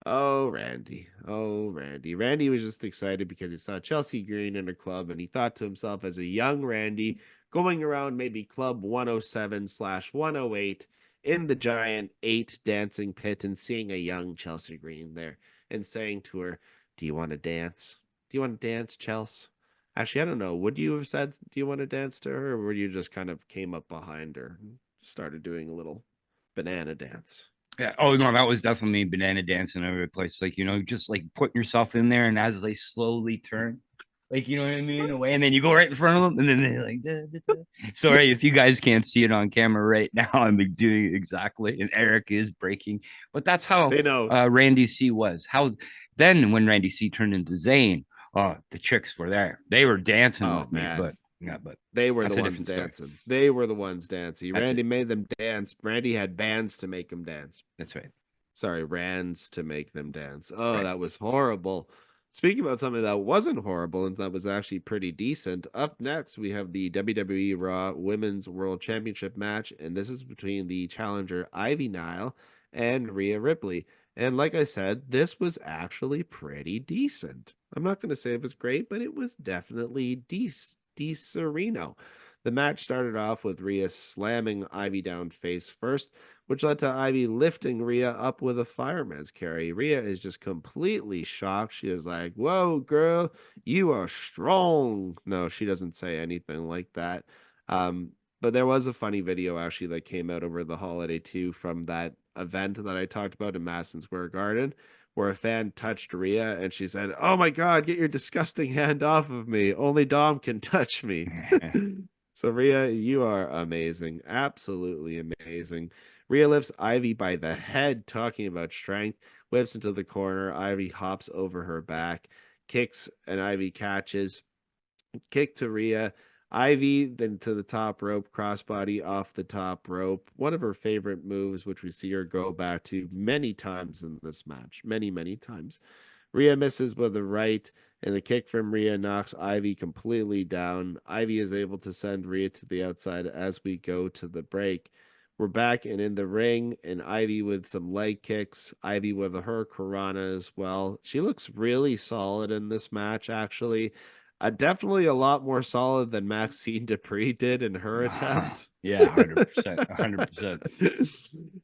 Oh, Randy. Oh, Randy. Randy was just excited because he saw Chelsea Green in a club, and he thought to himself, as a young Randy, going around maybe Club 107/108 in the giant 8 dancing pit and seeing a young Chelsea Green there and saying to her, "Do you want to dance? Do you want to dance, Chelsea?" Actually, I don't know. Would you have said, "Do you want to dance" to her, or would you just kind of came up behind her and started doing a little banana dance? Yeah. Oh no, that was definitely banana dancing over the place. Like, just like putting yourself in there, and as they slowly turn, like, you know what I mean, away, and then you go right in front of them, and then they're like, da, da, da. Sorry if you guys can't see it on camera right now. I'm like doing exactly, and Eric is breaking, but that's how They know. Randy C was. How then when Randy C turned into Zane, oh, the chicks were there. They were dancing with me, but yeah, but they were that's the a ones different story. dancing. They were the ones dancing. That's Randy it. made them dance. Randy had bands to make them dance. That's right. Sorry, Rands to make them dance. Oh, Right. that was horrible. Speaking about something that wasn't horrible and that was actually pretty decent, up next we have the WWE Raw Women's World Championship match, and this is between the challenger Ivy Nile and Rhea Ripley. And like I said, this was actually pretty decent. I'm not going to say it was great, but it was definitely Sereno. The match started off with Rhea slamming Ivy down face first, which led to Ivy lifting Rhea up with a fireman's carry. Rhea is just completely shocked. She is like, "Whoa, girl, you are strong." No, she doesn't say anything like that. But there was a funny video actually that came out over the holiday too from that event that I talked about in Madison Square Garden, where a fan touched Rhea and she said, "Oh my God, get your disgusting hand off of me. Only Dom can touch me." So Rhea, you are amazing. Absolutely amazing. Rhea lifts Ivy by the head, talking about strength, whips into the corner. Ivy hops over her back, kicks, and Ivy catches. Kick to Rhea. Ivy then to the top rope, crossbody off the top rope. One of her favorite moves, which we see her go back to many times in this match. Many, many times. Rhea misses with a right, and the kick from Rhea knocks Ivy completely down. Ivy is able to send Rhea to the outside as we go to the break. We're back and in the ring, and Ivy with some leg kicks. Ivy with her Karana as well. She looks really solid in this match, actually. Definitely a lot more solid than Maxine Dupree did in her attempt. Yeah, 100%. 100%.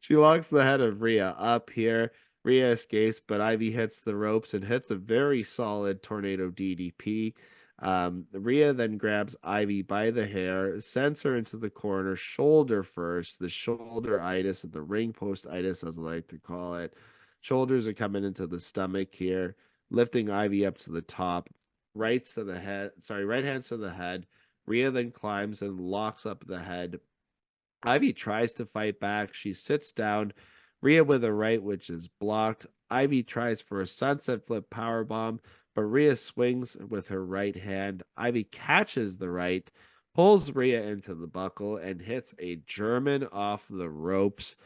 She locks the head of Rhea up here. Rhea escapes, but Ivy hits the ropes and hits a very solid tornado DDP. Rhea then grabs Ivy by the hair, sends her into the corner, shoulder first, the shoulder-itis, and the ring post-itis, as I like to call it. Shoulders are coming into the stomach here, lifting Ivy up to the top. Right hands to the head. Rhea then climbs and locks up the head. Ivy tries to fight back. She sits down. Rhea with a right, which is blocked. Ivy tries for a sunset flip powerbomb, but Rhea swings with her right hand. Ivy catches the right, pulls Rhea into the buckle, and hits a German off the ropes.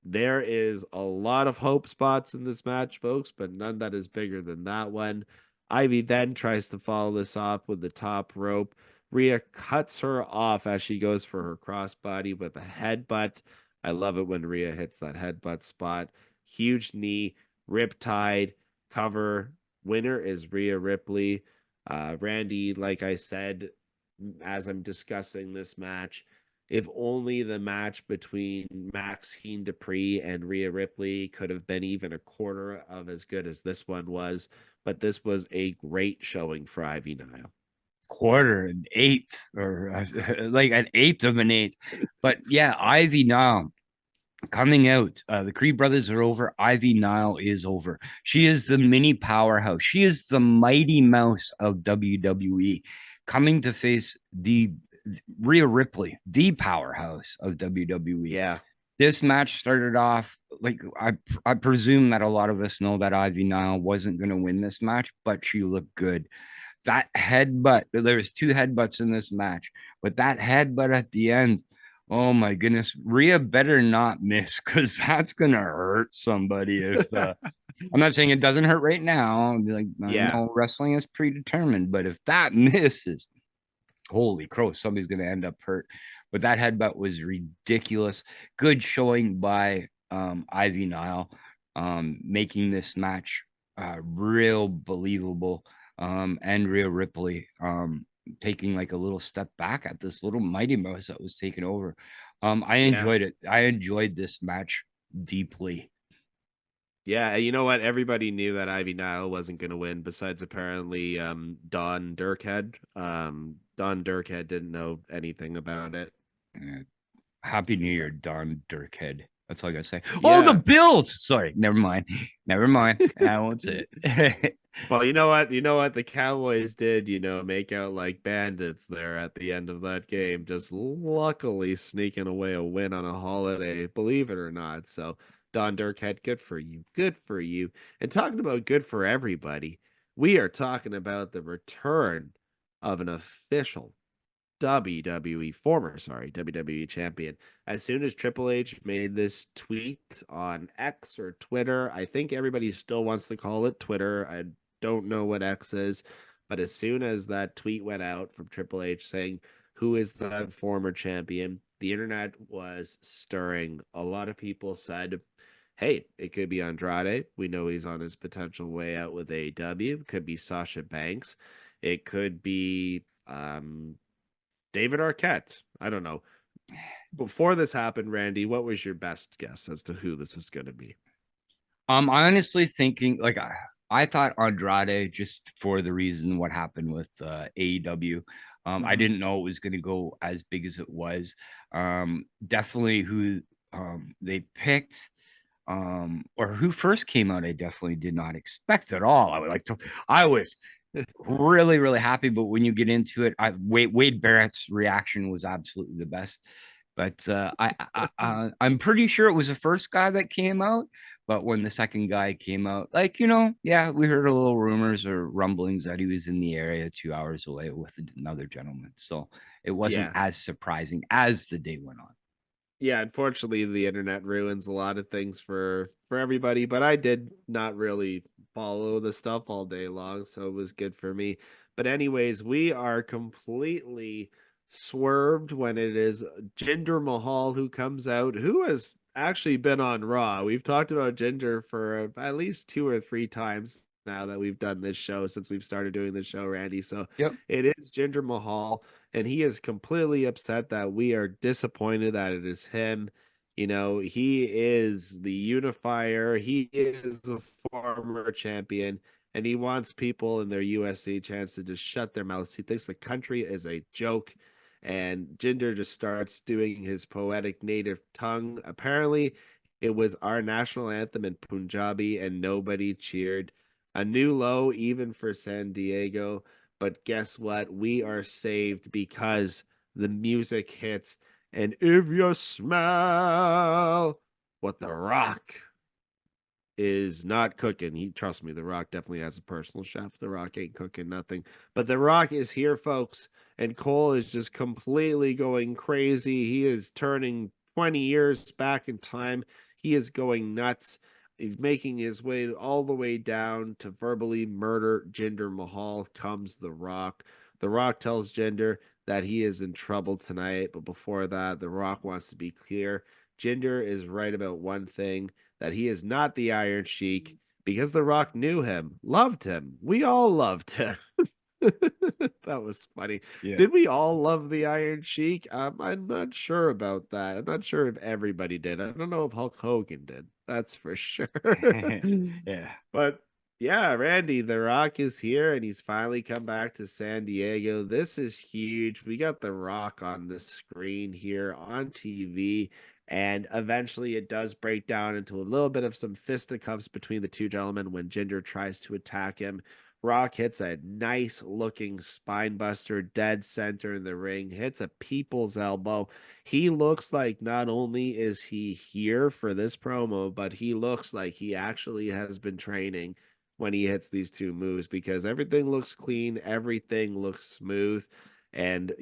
There is a lot of hope spots in this match, folks, but none that is bigger than that one. Ivy then tries to follow this off with the top rope. Rhea cuts her off as she goes for her crossbody with a headbutt. I love it when Rhea hits that headbutt spot. Huge knee, riptide, cover. Winner is Rhea Ripley. Randy, like I said, as I'm discussing this match, if only the match between Maxine Dupree and Rhea Ripley could have been even a quarter of as good as this one was, but this was a great showing for Ivy Nile. Quarter, an eighth, or like an eighth of an eighth. But yeah, Ivy Nile coming out. The Creed brothers are over. Ivy Nile is over. She is the mini powerhouse. She is the Mighty Mouse of WWE, coming to face the Rhea Ripley, the powerhouse of WWE. Yeah. This match started off like I presume that a lot of us know that Ivy Nile wasn't going to win this match, but she looked good. That headbutt, there was 2 headbutts in this match, but that headbutt at the end, oh my goodness, Rhea better not miss, because that's gonna hurt somebody. If I'm not saying it doesn't hurt right now, I'll be like, I know wrestling is predetermined, but if that misses, holy crow, somebody's gonna end up hurt. But that headbutt was ridiculous. Good showing by Ivy Nile, making this match real believable. And Rhea Ripley taking like a little step back at this little Mighty Mouse that was taken over. I enjoyed it. I enjoyed this match deeply. Yeah, you know what? Everybody knew that Ivy Nile wasn't going to win, besides apparently Don Dirkhead. Don Dirkhead didn't know anything about it. Happy New Year, Don Dirkhead. That's all I gotta say. Yeah. Oh, the Bills! Sorry, never mind. Never mind. I won't say it. Well, you know what? You know what the Cowboys did, make out like bandits there at the end of that game, just luckily sneaking away a win on a holiday, believe it or not. So, Don Dirkhead, good for you. Good for you. And talking about good for everybody, we are talking about the return of an official WWE champion. As soon as Triple H made this tweet on X or Twitter, I think everybody still wants to call it Twitter. I don't know what X is, but as soon as that tweet went out from Triple H saying, who is that former champion, the internet was stirring. A lot of people said, hey, it could be Andrade. We know he's on his potential way out with AEW. It could be Sasha Banks. It could be David Arquette. I don't know. Before this happened, Randy, what was your best guess as to who this was going to be? I'm honestly thinking, like, I thought Andrade, just for the reason what happened with AEW. I didn't know it was going to go as big as it was. Definitely who they picked, or who first came out, I definitely did not expect at all. I was really, really happy, but when you get into it, Wade Barrett's reaction was absolutely the best. But I'm pretty sure it was the first guy that came out. But when the second guy came out, yeah, we heard a little rumors or rumblings that he was in the area 2 hours away with another gentleman. So it wasn't as surprising as the day went on. Yeah, unfortunately, the internet ruins a lot of things for everybody, but I did not really follow the stuff all day long, so it was good for me. But anyways, we are completely swerved when it is Jinder Mahal who comes out, who has actually been on Raw. We've talked about Jinder for at least 2 or 3 times now that we've done this show, since we've started doing this show, Randy. So it is Jinder Mahal, and he is completely upset that we are disappointed that it is him. He is the unifier. He is a former champion, and he wants people in their USC chance to just shut their mouths. He thinks the country is a joke, and Jinder just starts doing his poetic native tongue. Apparently, it was our national anthem in Punjabi, and nobody cheered. A new low even for San Diego. But guess what? We are saved because the music hits. And if you smell what The Rock is not cooking, trust me, The Rock definitely has a personal chef. The Rock ain't cooking nothing. But The Rock is here, folks. And Cole is just completely going crazy. He is turning 20 years back in time. He is going nuts. He's making his way all the way down to verbally murder Jinder Mahal. Comes The Rock. The Rock tells Jinder that he is in trouble tonight. But before that, The Rock wants to be clear. Jinder is right about one thing, that he is not the Iron Sheik, because The Rock knew him, loved him. We all loved him. That was funny. Yeah. Did we all love the Iron Sheik? I'm not sure about that. I'm not sure if everybody did. I don't know if Hulk Hogan did. That's for sure. Yeah. But yeah, Randy, The Rock is here, and he's finally come back to San Diego. This is huge. We got The Rock on the screen here on TV. And eventually it does break down into a little bit of some fisticuffs between the two gentlemen when Jinder tries to attack him Rock hits a nice looking spine buster dead center in the ring, hits a people's elbow. He looks like not only is he here for this promo, but he looks like he actually has been training when he hits these two moves, because everything looks clean, everything looks smooth. And,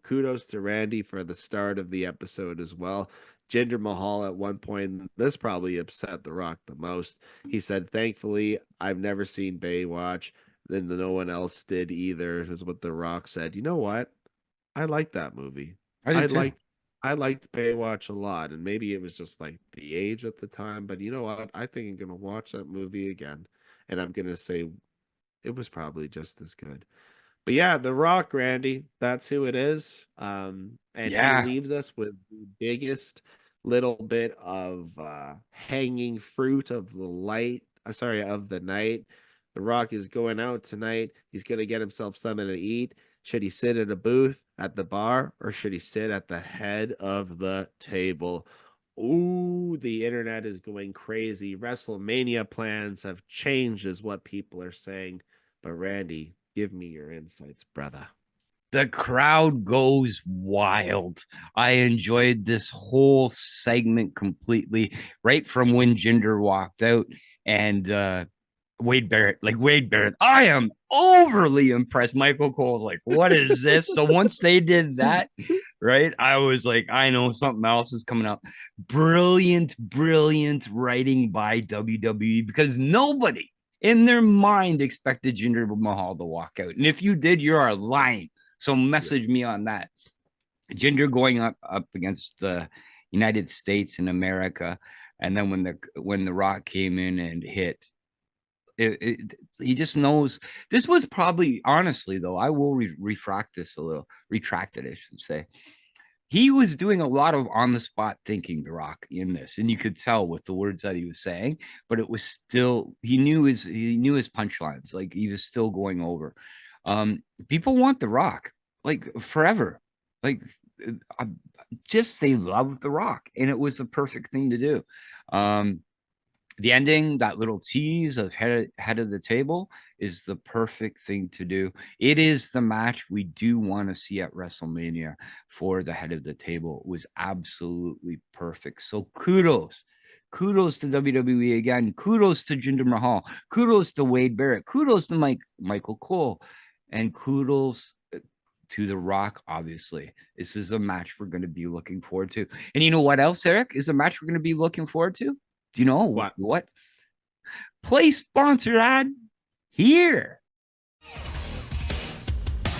kudos to Randy for the start of the episode as well. Jinder Mahal at one point, this probably upset The Rock the most. He said, "Thankfully, I've never seen Baywatch." Then no one else did either, is what The Rock said. You know what? I liked that movie. I did too. I liked Baywatch a lot, and maybe it was just like the age at the time, but you know what? I think I'm gonna watch that movie again, and I'm gonna say it was probably just as good. But yeah, The Rock, Randy, that's who it is. And Yeah. he leaves us with the biggest little bit of hanging fruit of the of the night. The Rock is going out tonight. He's going to get himself something to eat. Should he sit at a booth at the bar, or should he sit at the head of the table? Ooh, the internet is going crazy. WrestleMania plans have changed, is what people are saying. But Randy, give me your insights, brother. The crowd goes wild. I enjoyed this whole segment completely, right from when Jinder walked out and Wade Barrett, I am overly impressed. Michael Cole's like, what is this? So once they did that, right, I was like, I know something else is coming up. Brilliant writing by WWE, because nobody in their mind expected Jinder Mahal to walk out. And if you did, you are lying. So message me on that. Jinder going up against the United States and America, and then when the Rock came in and hit, he just knows. This was probably, honestly though, I will retract it, I should say. He was doing a lot of on the spot thinking, The Rock, in this, and you could tell with the words that he was saying, but it was still, he knew his punchlines, like he was still going over. People want The Rock like forever, like just they love The Rock, and it was the perfect thing to do. The ending, that little tease of head of the table, is the perfect thing to do. It is the match we do want to see at WrestleMania for the head of the table. It was absolutely perfect. So kudos to WWE again. Kudos to Jinder Mahal. Kudos to Wade Barrett. Kudos to Michael Cole. And kudos to The Rock, obviously. This is a match we're going to be looking forward to. And you know what else, Eric, is a match we're going to be looking forward to? Do you know what? Play sponsor ad here.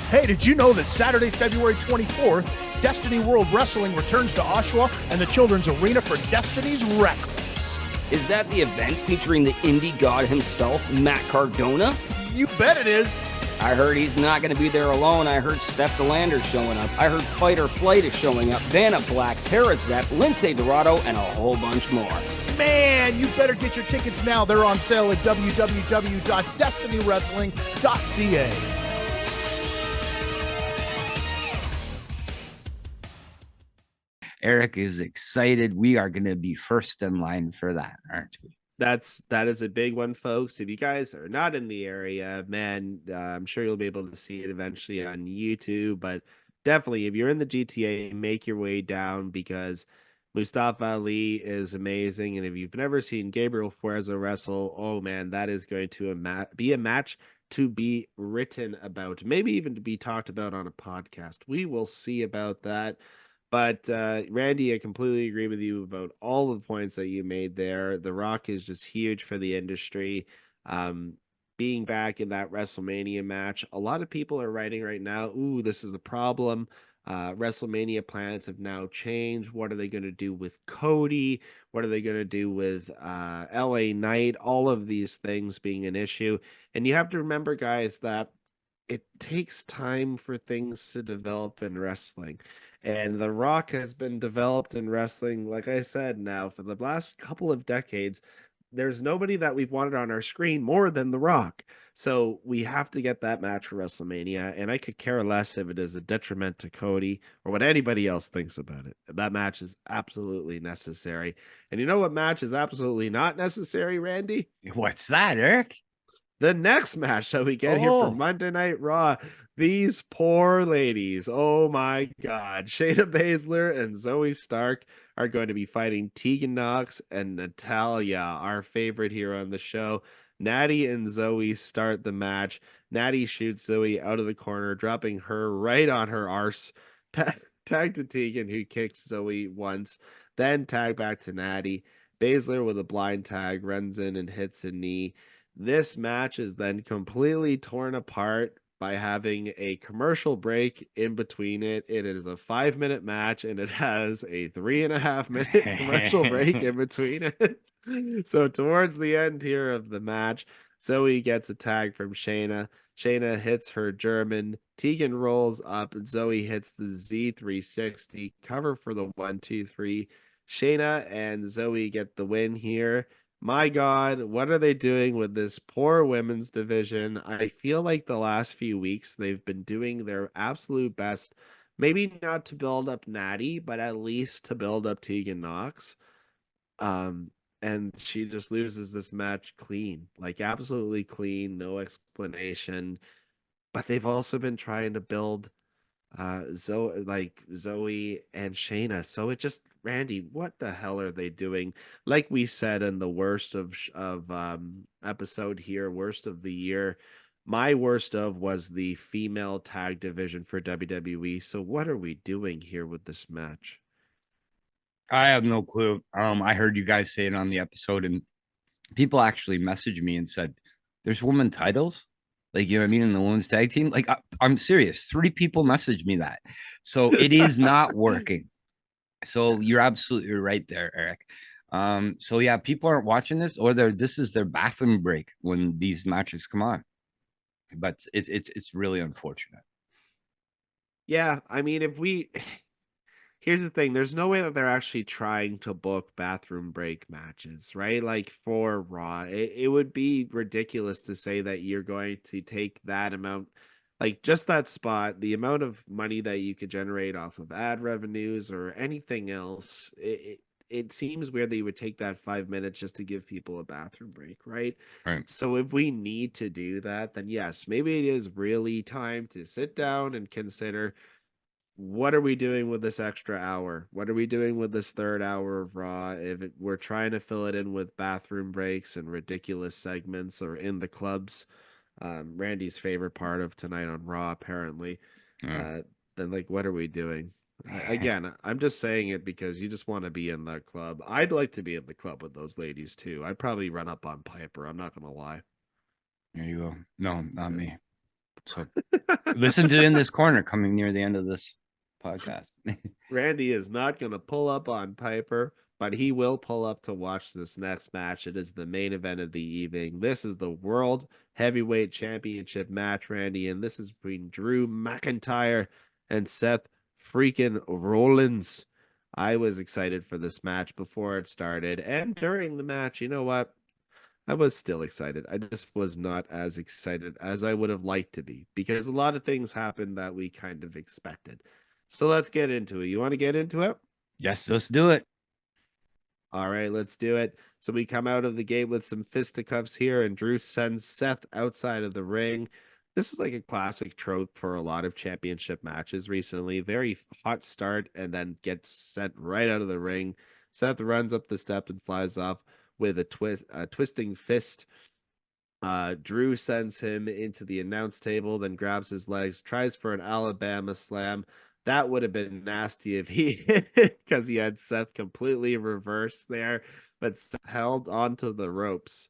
Hey, did you know that Saturday, February 24th, Destiny World Wrestling returns to Oshawa and the Children's Arena for Destiny's Reckless? Is that the event featuring the indie god himself, Matt Cardona? You bet it is. I heard he's not going to be there alone. I heard Steph DeLander's showing up. I heard Fight or Flight is showing up. Vanna Black, Tara Zepp, Lindsay Dorado, and a whole bunch more. Man, you better get your tickets now. They're on sale at www.destinywrestling.ca. Eric is excited. We are going to be first in line for that, aren't we? That is a big one, folks. If you guys are not in the area, man, I'm sure you'll be able to see it eventually on YouTube. But definitely, if you're in the GTA, make your way down, because Mustafa Ali is amazing. And if you've never seen Gabriel Fuerza wrestle, oh man, that is going to be a match to be written about, maybe even to be talked about on a podcast. We will see about that. But Randy, I completely agree with you about all of the points that you made there. The Rock is just huge for the industry. Being back in that WrestleMania match, a lot of people are writing right now, ooh, this is a problem. WrestleMania plans have now changed. What are they going to do with Cody? What are they going to do with LA Knight? All of these things being an issue. And you have to remember, guys, that it takes time for things to develop in wrestling. And The Rock has been developed in wrestling, like I said, now for the last couple of decades. There's nobody that we've wanted on our screen more than The Rock. So we have to get that match for WrestleMania. And I could care less if it is a detriment to Cody or what anybody else thinks about it. That match is absolutely necessary. And you know what match is absolutely not necessary, Randy? What's that, Eric? the next match that we get here for Monday Night Raw. These poor ladies. Oh my God. Shayna Baszler and Zoe Stark are going to be fighting Tegan Nox and Natalya, our favorite here on the show. Natty and Zoe start the match. Natty shoots Zoe out of the corner, dropping her right on her arse. Tag to Tegan, who kicks Zoe once, then tag back to Natty. Baszler with a blind tag runs in and hits a knee. This match is then completely torn apart by having a commercial break in between it. It is a 5-minute match and it has a 3.5-minute commercial break in between it. So towards the end here of the match, Zoe gets a tag from Shayna. Shayna hits her German. Tegan rolls up. Zoe hits the Z360. Cover for the 1-2-3. Shayna and Zoe get the win here. My God, what are they doing with this poor women's division? I feel like the last few weeks they've been doing their absolute best, maybe not to build up Natty, but at least to build up Tegan Nox. And she just loses this match clean, like absolutely clean, no explanation. But they've also been trying to build Zoe and Shayna. So it just, Randy, what the hell are they doing? Like we said in the worst of episode here, worst of the year, my worst of was the female tag division for WWE. So what are we doing here with this match? I have no clue. I heard you guys say it on the episode, and people actually messaged me and said, "There's women titles." Like, you know what I mean? In the women's tag team. Like, I'm serious. 3 people messaged me that. So it is not working. So you're absolutely right there, Eric. So yeah, people aren't watching this, or this is their bathroom break when these matches come on. But it's really unfortunate. Yeah, I mean, here's the thing, there's no way that they're actually trying to book bathroom break matches, right? Like for Raw, it would be ridiculous to say that you're going to take that amount, like just that spot, the amount of money that you could generate off of ad revenues or anything else. It seems weird that you would take that 5 minutes just to give people a bathroom break, right? Right. So if we need to do that, then yes, maybe it is really time to sit down and consider, what are we doing with this extra hour? What are we doing with this third hour of Raw? We're trying to fill it in with bathroom breaks and ridiculous segments or in the clubs, Randy's favorite part of tonight on Raw, apparently, then like, what are we doing? Again, I'm just saying it because you just want to be in that club. I'd like to be in the club with those ladies too. I'd probably run up on Piper. I'm not going to lie. There you go. No, not me. So listen to In This Corner coming near the end of this podcast. Randy is not going to pull up on Piper, but he will pull up to watch this next match. It is the main event of the evening. This is the World Heavyweight Championship match, Randy, and this is between Drew McIntyre and Seth freaking Rollins. I was excited for this match before it started, and during the match, you know what? I was still excited. I just was not as excited as I would have liked to be, because a lot of things happened that we kind of expected. So let's get into it. You want to get into it? Yes, let's do it. All right, let's do it. So we come out of the gate with some fisticuffs here, and Drew sends Seth outside of the ring. This is like a classic trope for a lot of championship matches recently. Very hot start and then gets sent right out of the ring. Seth runs up the step and flies off with a twisting fist. Drew sends him into the announce table, then grabs his legs, tries for an Alabama slam. That would have been nasty if he hit it, because he had Seth completely reversed there, but Seth held onto the ropes.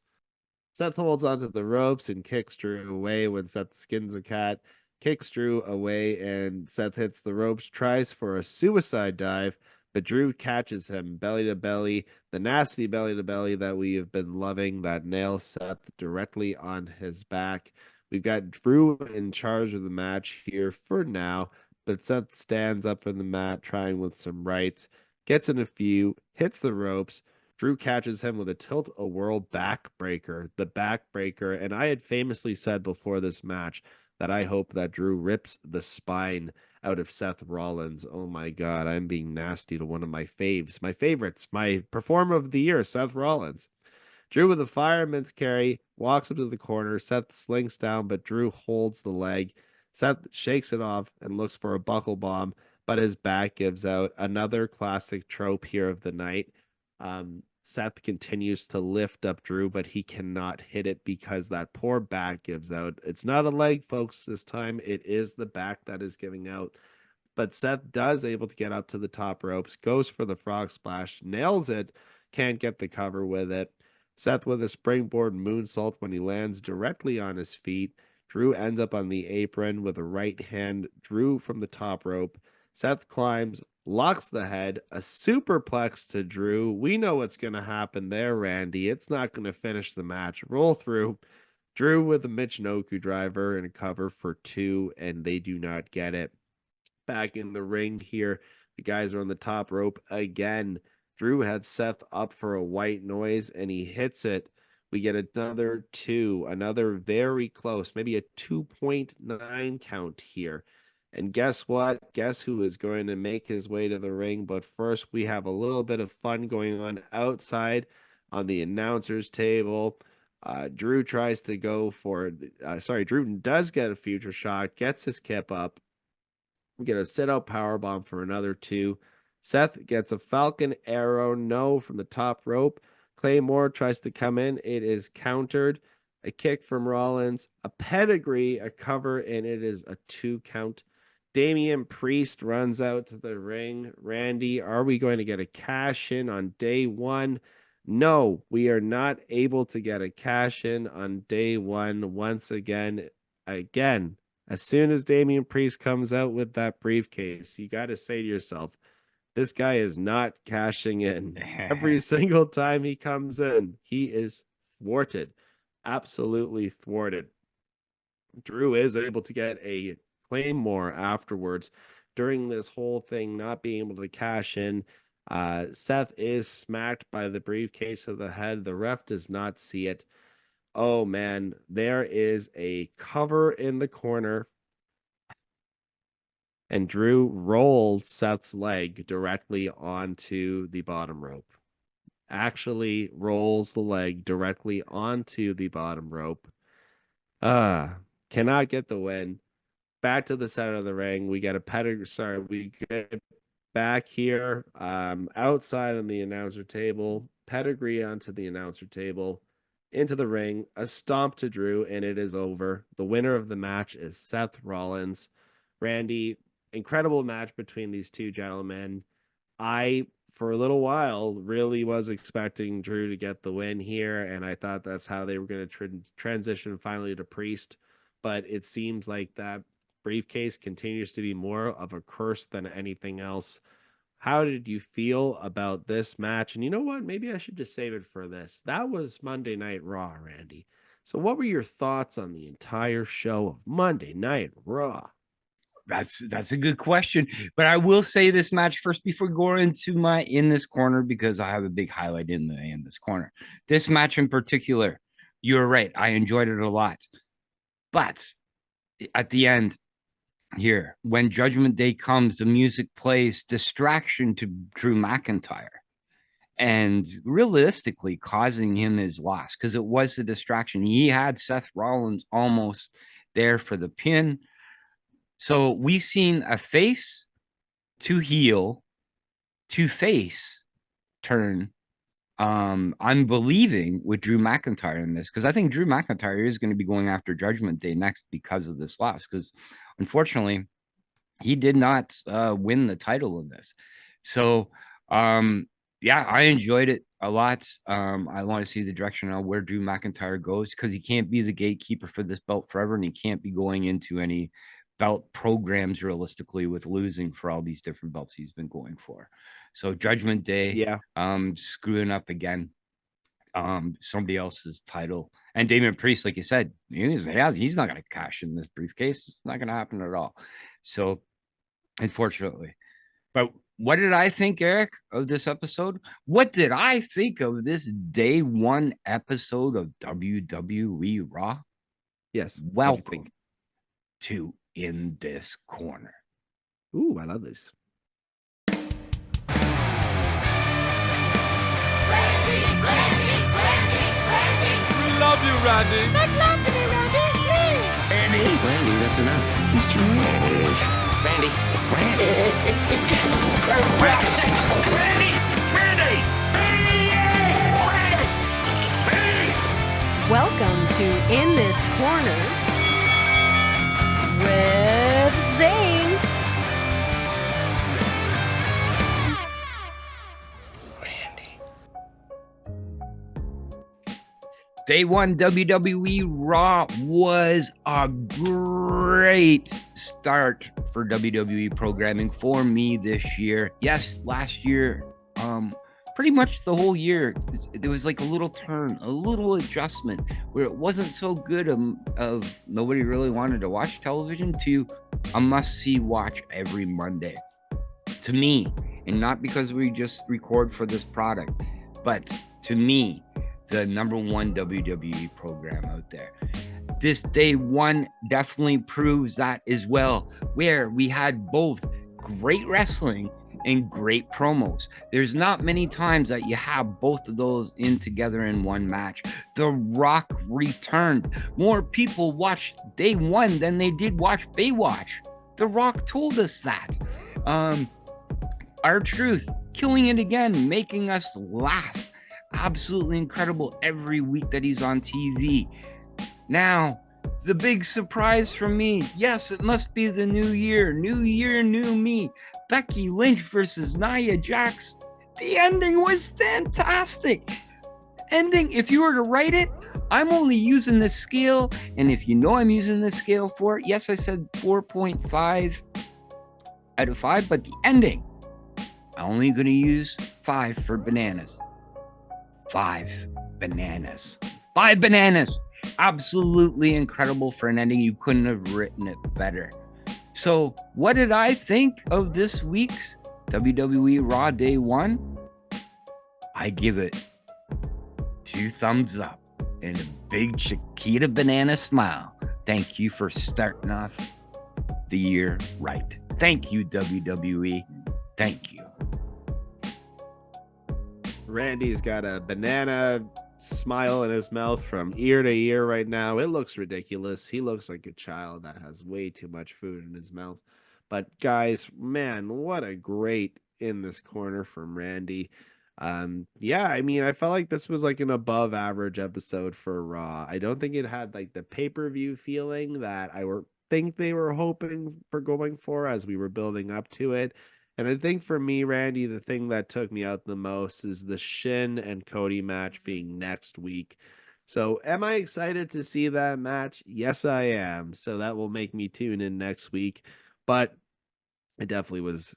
Seth holds onto the ropes and kicks Drew away when Seth skins a cat, kicks Drew away, and Seth hits the ropes, tries for a suicide dive, but Drew catches him belly to belly, the nasty belly to belly that we have been loving, that nails Seth directly on his back. We've got Drew in charge of the match here for now, but Seth stands up from the mat, trying with some rights, gets in a few, hits the ropes. Drew catches him with a tilt-a-whirl backbreaker, the backbreaker, and I had famously said before this match that I hope that Drew rips the spine out of Seth Rollins. Oh my God, I'm being nasty to one of my faves, my favorites, my performer of the year, Seth Rollins. Drew with a fireman's carry walks up to the corner. Seth slinks down, but Drew holds the leg. Seth shakes it off and looks for a buckle bomb, but his back gives out. Another classic trope here of the night. Seth continues to lift up Drew, but he cannot hit it because that poor back gives out. It's not a leg, folks, this time. It is the back that is giving out. But Seth does able to get up to the top ropes, goes for the frog splash, nails it, can't get the cover with it. Seth with a springboard moonsault when he lands directly on his feet. Drew ends up on the apron with a right hand. Drew from the top rope. Seth climbs, locks the head, a superplex to Drew. We know what's going to happen there, Randy. It's not going to finish the match. Roll through. Drew with a Michinoku driver and a cover for 2, and they do not get it. Back in the ring here, the guys are on the top rope again. Drew had Seth up for a white noise, and he hits it. We get another 2, another very close, maybe a 2.9 count here. And guess what? Guess who is going to make his way to the ring? But first, we have a little bit of fun going on outside on the announcer's table. Drew tries to go for, Drew does get a future shot, gets his kip up. We get a sit-out powerbomb for another 2. Seth gets a Falcon Arrow, no, from the top rope. Claymore tries to come in. It is countered. A kick from Rollins, a pedigree, a cover, and it is a 2 count. Damian Priest runs out to the ring. Randy, are we going to get a cash in on day 1? No, we are not able to get a cash in on day 1 once again. As soon as Damian Priest comes out with that briefcase, you got to say to yourself, this guy is not cashing in. Every single time he comes in, he is thwarted. Absolutely thwarted. Drew is able to get a Claymore afterwards during this whole thing, not being able to cash in. Seth is smacked by the briefcase of the head. The ref does not see it. Oh, man, there is a cover in the corner. And Drew rolls Seth's leg directly onto the bottom rope. Actually rolls the leg directly onto the bottom rope. Cannot get the win. Back to the center of the ring. We get a pedigree. We get back here outside on the announcer table. Pedigree onto the announcer table. Into the ring. A stomp to Drew, and it is over. The winner of the match is Seth Rollins. Randy, incredible match between these two gentlemen. I, for a little while, really was expecting Drew to get the win here, and I thought that's how they were going to transition finally to Priest. But it seems like that briefcase continues to be more of a curse than anything else. How did you feel about this match? And you know what? Maybe I should just save it for this. That was Monday Night Raw, Randy. So what were your thoughts on the entire show of Monday Night Raw? That's a good question. But I will say this match first before going into my in this corner, because I have a big highlight in this corner. This match in particular, you're right. I enjoyed it a lot. But at the end here, when Judgment Day comes, the music plays distraction to Drew McIntyre. And realistically causing him his loss, because it was a distraction. He had Seth Rollins almost there for the pin. So we've seen a face to heel to face turn. I'm believing with Drew McIntyre in this, because I think Drew McIntyre is going to be going after Judgment Day next because of this loss, because unfortunately he did not win the title in this. So yeah, I enjoyed it a lot. I want to see the direction of where Drew McIntyre goes, because he can't be the gatekeeper for this belt forever, and he can't be going into any belt programs realistically with losing for all these different belts he's been going for. So Judgment Day, screwing up again somebody else's title. And Damian Priest, like you said, he's not going to cash in this briefcase. It's not going to happen at all. So unfortunately, but what did I think, Eric, of this episode? What did I think of this day 1 episode of WWE Raw? Yes. Welcome to In This Corner. Ooh, I love this. Randy, love you, Randy. Make love to me, Randy, please. Randy, that's enough. Mr. Randy. Randy. Welcome to In This Corner with Zane. Day one WWE Raw was a great start for WWE programming for me this year. Yes, last year, pretty much the whole year, there was like a little turn, a little adjustment where it wasn't so good of nobody really wanted to watch television to a must-see watch every Monday. To me, and not because we just record for this product, but to me, the number one WWE program out there. This day one definitely proves that as well, where we had both great wrestling and great promos. There's not many times that you have both of those in together in one match. The Rock returned. More people watched day one than they did watch Baywatch. The Rock told us that. R-Truth killing it again, making us laugh. Absolutely incredible every week that he's on TV. Now, the big surprise for me, yes, it must be the new year. New year, new me. Becky Lynch versus Nia Jax. The ending was fantastic. Ending, if you were to write it, I'm only using this scale, and if you know I'm using this scale for it, yes, I said 4.5 out of 5, but the ending, I'm only going to use 5 for bananas. 5 bananas. 5 bananas. Absolutely incredible for an ending. You couldn't have written it better. So, what did I think of this week's WWE Raw Day 1? I give it 2 thumbs up and a big Chiquita banana smile. Thank you for starting off the year right. Thank you, WWE. Thank you. Randy's got a banana smile in his mouth from ear to ear right now. It looks ridiculous. He looks like a child that has way too much food in his mouth. But guys, man, what a great in this corner from Randy. Yeah, I mean, I felt like this was like an above average episode for Raw. I don't think it had like the pay-per-view feeling that think they were hoping for going for as we were building up to it. And I think for me, Randy, the thing that took me out the most is the Shin and Cody match being next week. So am I excited to see that match? Yes, I am. So that will make me tune in next week. But I definitely was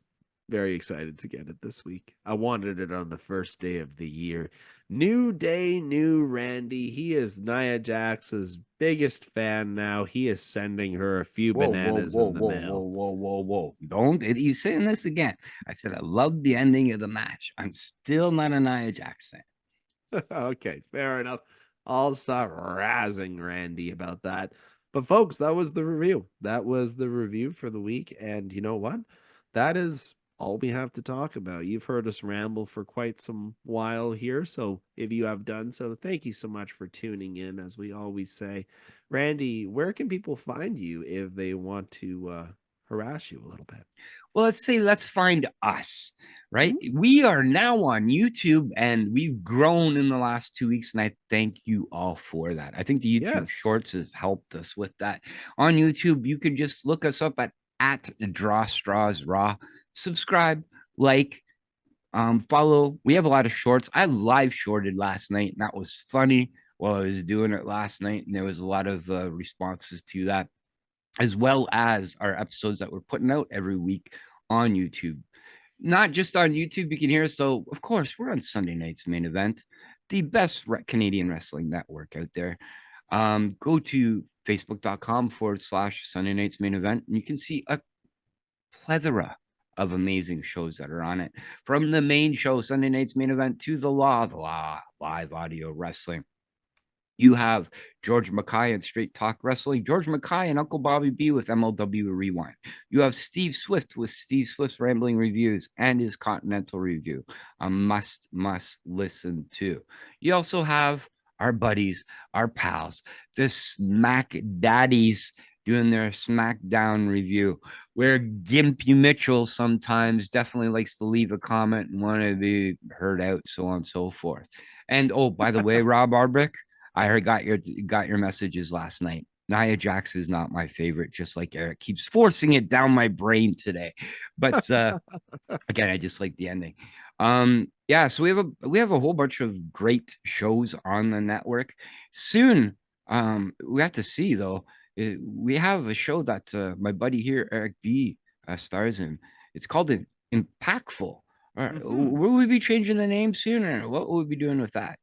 very excited to get it this week. I wanted it on the first day of the year. New day, new Randy. He is Nia Jax's biggest fan now. He is sending her a few bananas in the mail. Whoa. Don't, you saying this again. I said I love the ending of the match. I'm still not a Nia Jax fan. Okay, fair enough. I'll stop razzing Randy about that. But folks, that was the review. That was the review for the week. And you know what? That is all we have to talk about. You've heard us ramble for quite some while here, so if you have done so, thank you so much for tuning in. As we always say, Randy, where can people find you if they want to harass you a little bit? Well, let's find us, right? We are now on YouTube, and we've grown in the last 2 weeks, and I thank you all for that. I think the YouTube Shorts has helped us with that. On YouTube, you can just look us up at Draw Straws Raw. Subscribe, like, follow. We have a lot of shorts. I live shorted last night, and that was funny while I was doing it last night, and there was a lot of responses to that, as well as our episodes that we're putting out every week on YouTube. Not just on YouTube, you can hear us. So, of course, we're on Sunday Night's Main Event, the best Canadian wrestling network out there. Go to facebook.com/Sunday Night's Main Event, and you can see a plethora of amazing shows that are on it, from the main show, Sunday Night's Main Event, to the Law live audio wrestling. You have George Mackay and Straight Talk Wrestling, George Mackay and Uncle Bobby B with MLW Rewind. You have Steve Swift with Steve Swift's Rambling Reviews and his Continental Review, a must listen to. You also have our buddies, our pals, the Smack Daddies doing their SmackDown review, where Gimpy Mitchell sometimes definitely likes to leave a comment and want to be heard out, so on and so forth. And oh, by the way, Rob Arbrick, I got your messages last night. Nia Jax is not my favorite, just like Eric keeps forcing it down my brain today. But again, I just like the ending. Yeah, so we have a whole bunch of great shows on the network. Soon, we have to see though. We have a show that my buddy here, Eric B, stars in. It's called Impactful. Will we be changing the name soon, or what will we be doing with that?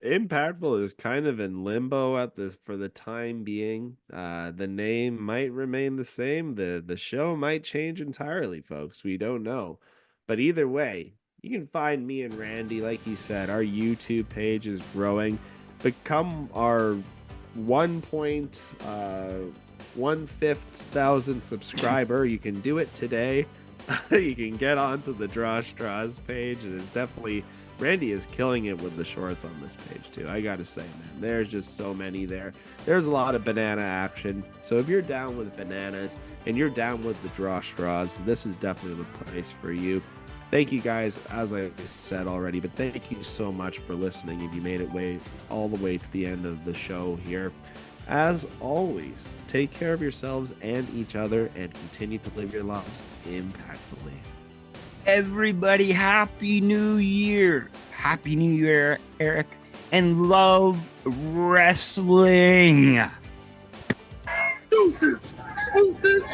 Impactful is kind of in limbo at this for the time being. The name might remain the same. The show might change entirely, folks. We don't know. But either way, you can find me and Randy, like he said, our YouTube page is growing. Become our 1,150,000 subscriber. You can do it today. You can get onto the Draw Straws page. It is definitely Randy is killing it with the shorts on this page too. I gotta say, man, there's just so many there. There's a lot of banana action. So if you're down with bananas and you're down with the Draw Straws, this is definitely the place for you. Thank you guys, as I said already, but thank you so much for listening if you made it all the way to the end of the show here. As always, take care of yourselves and each other and continue to live your lives impactfully. Everybody, Happy New Year. Happy New Year, Eric. And love wrestling. Deuces. Deuces.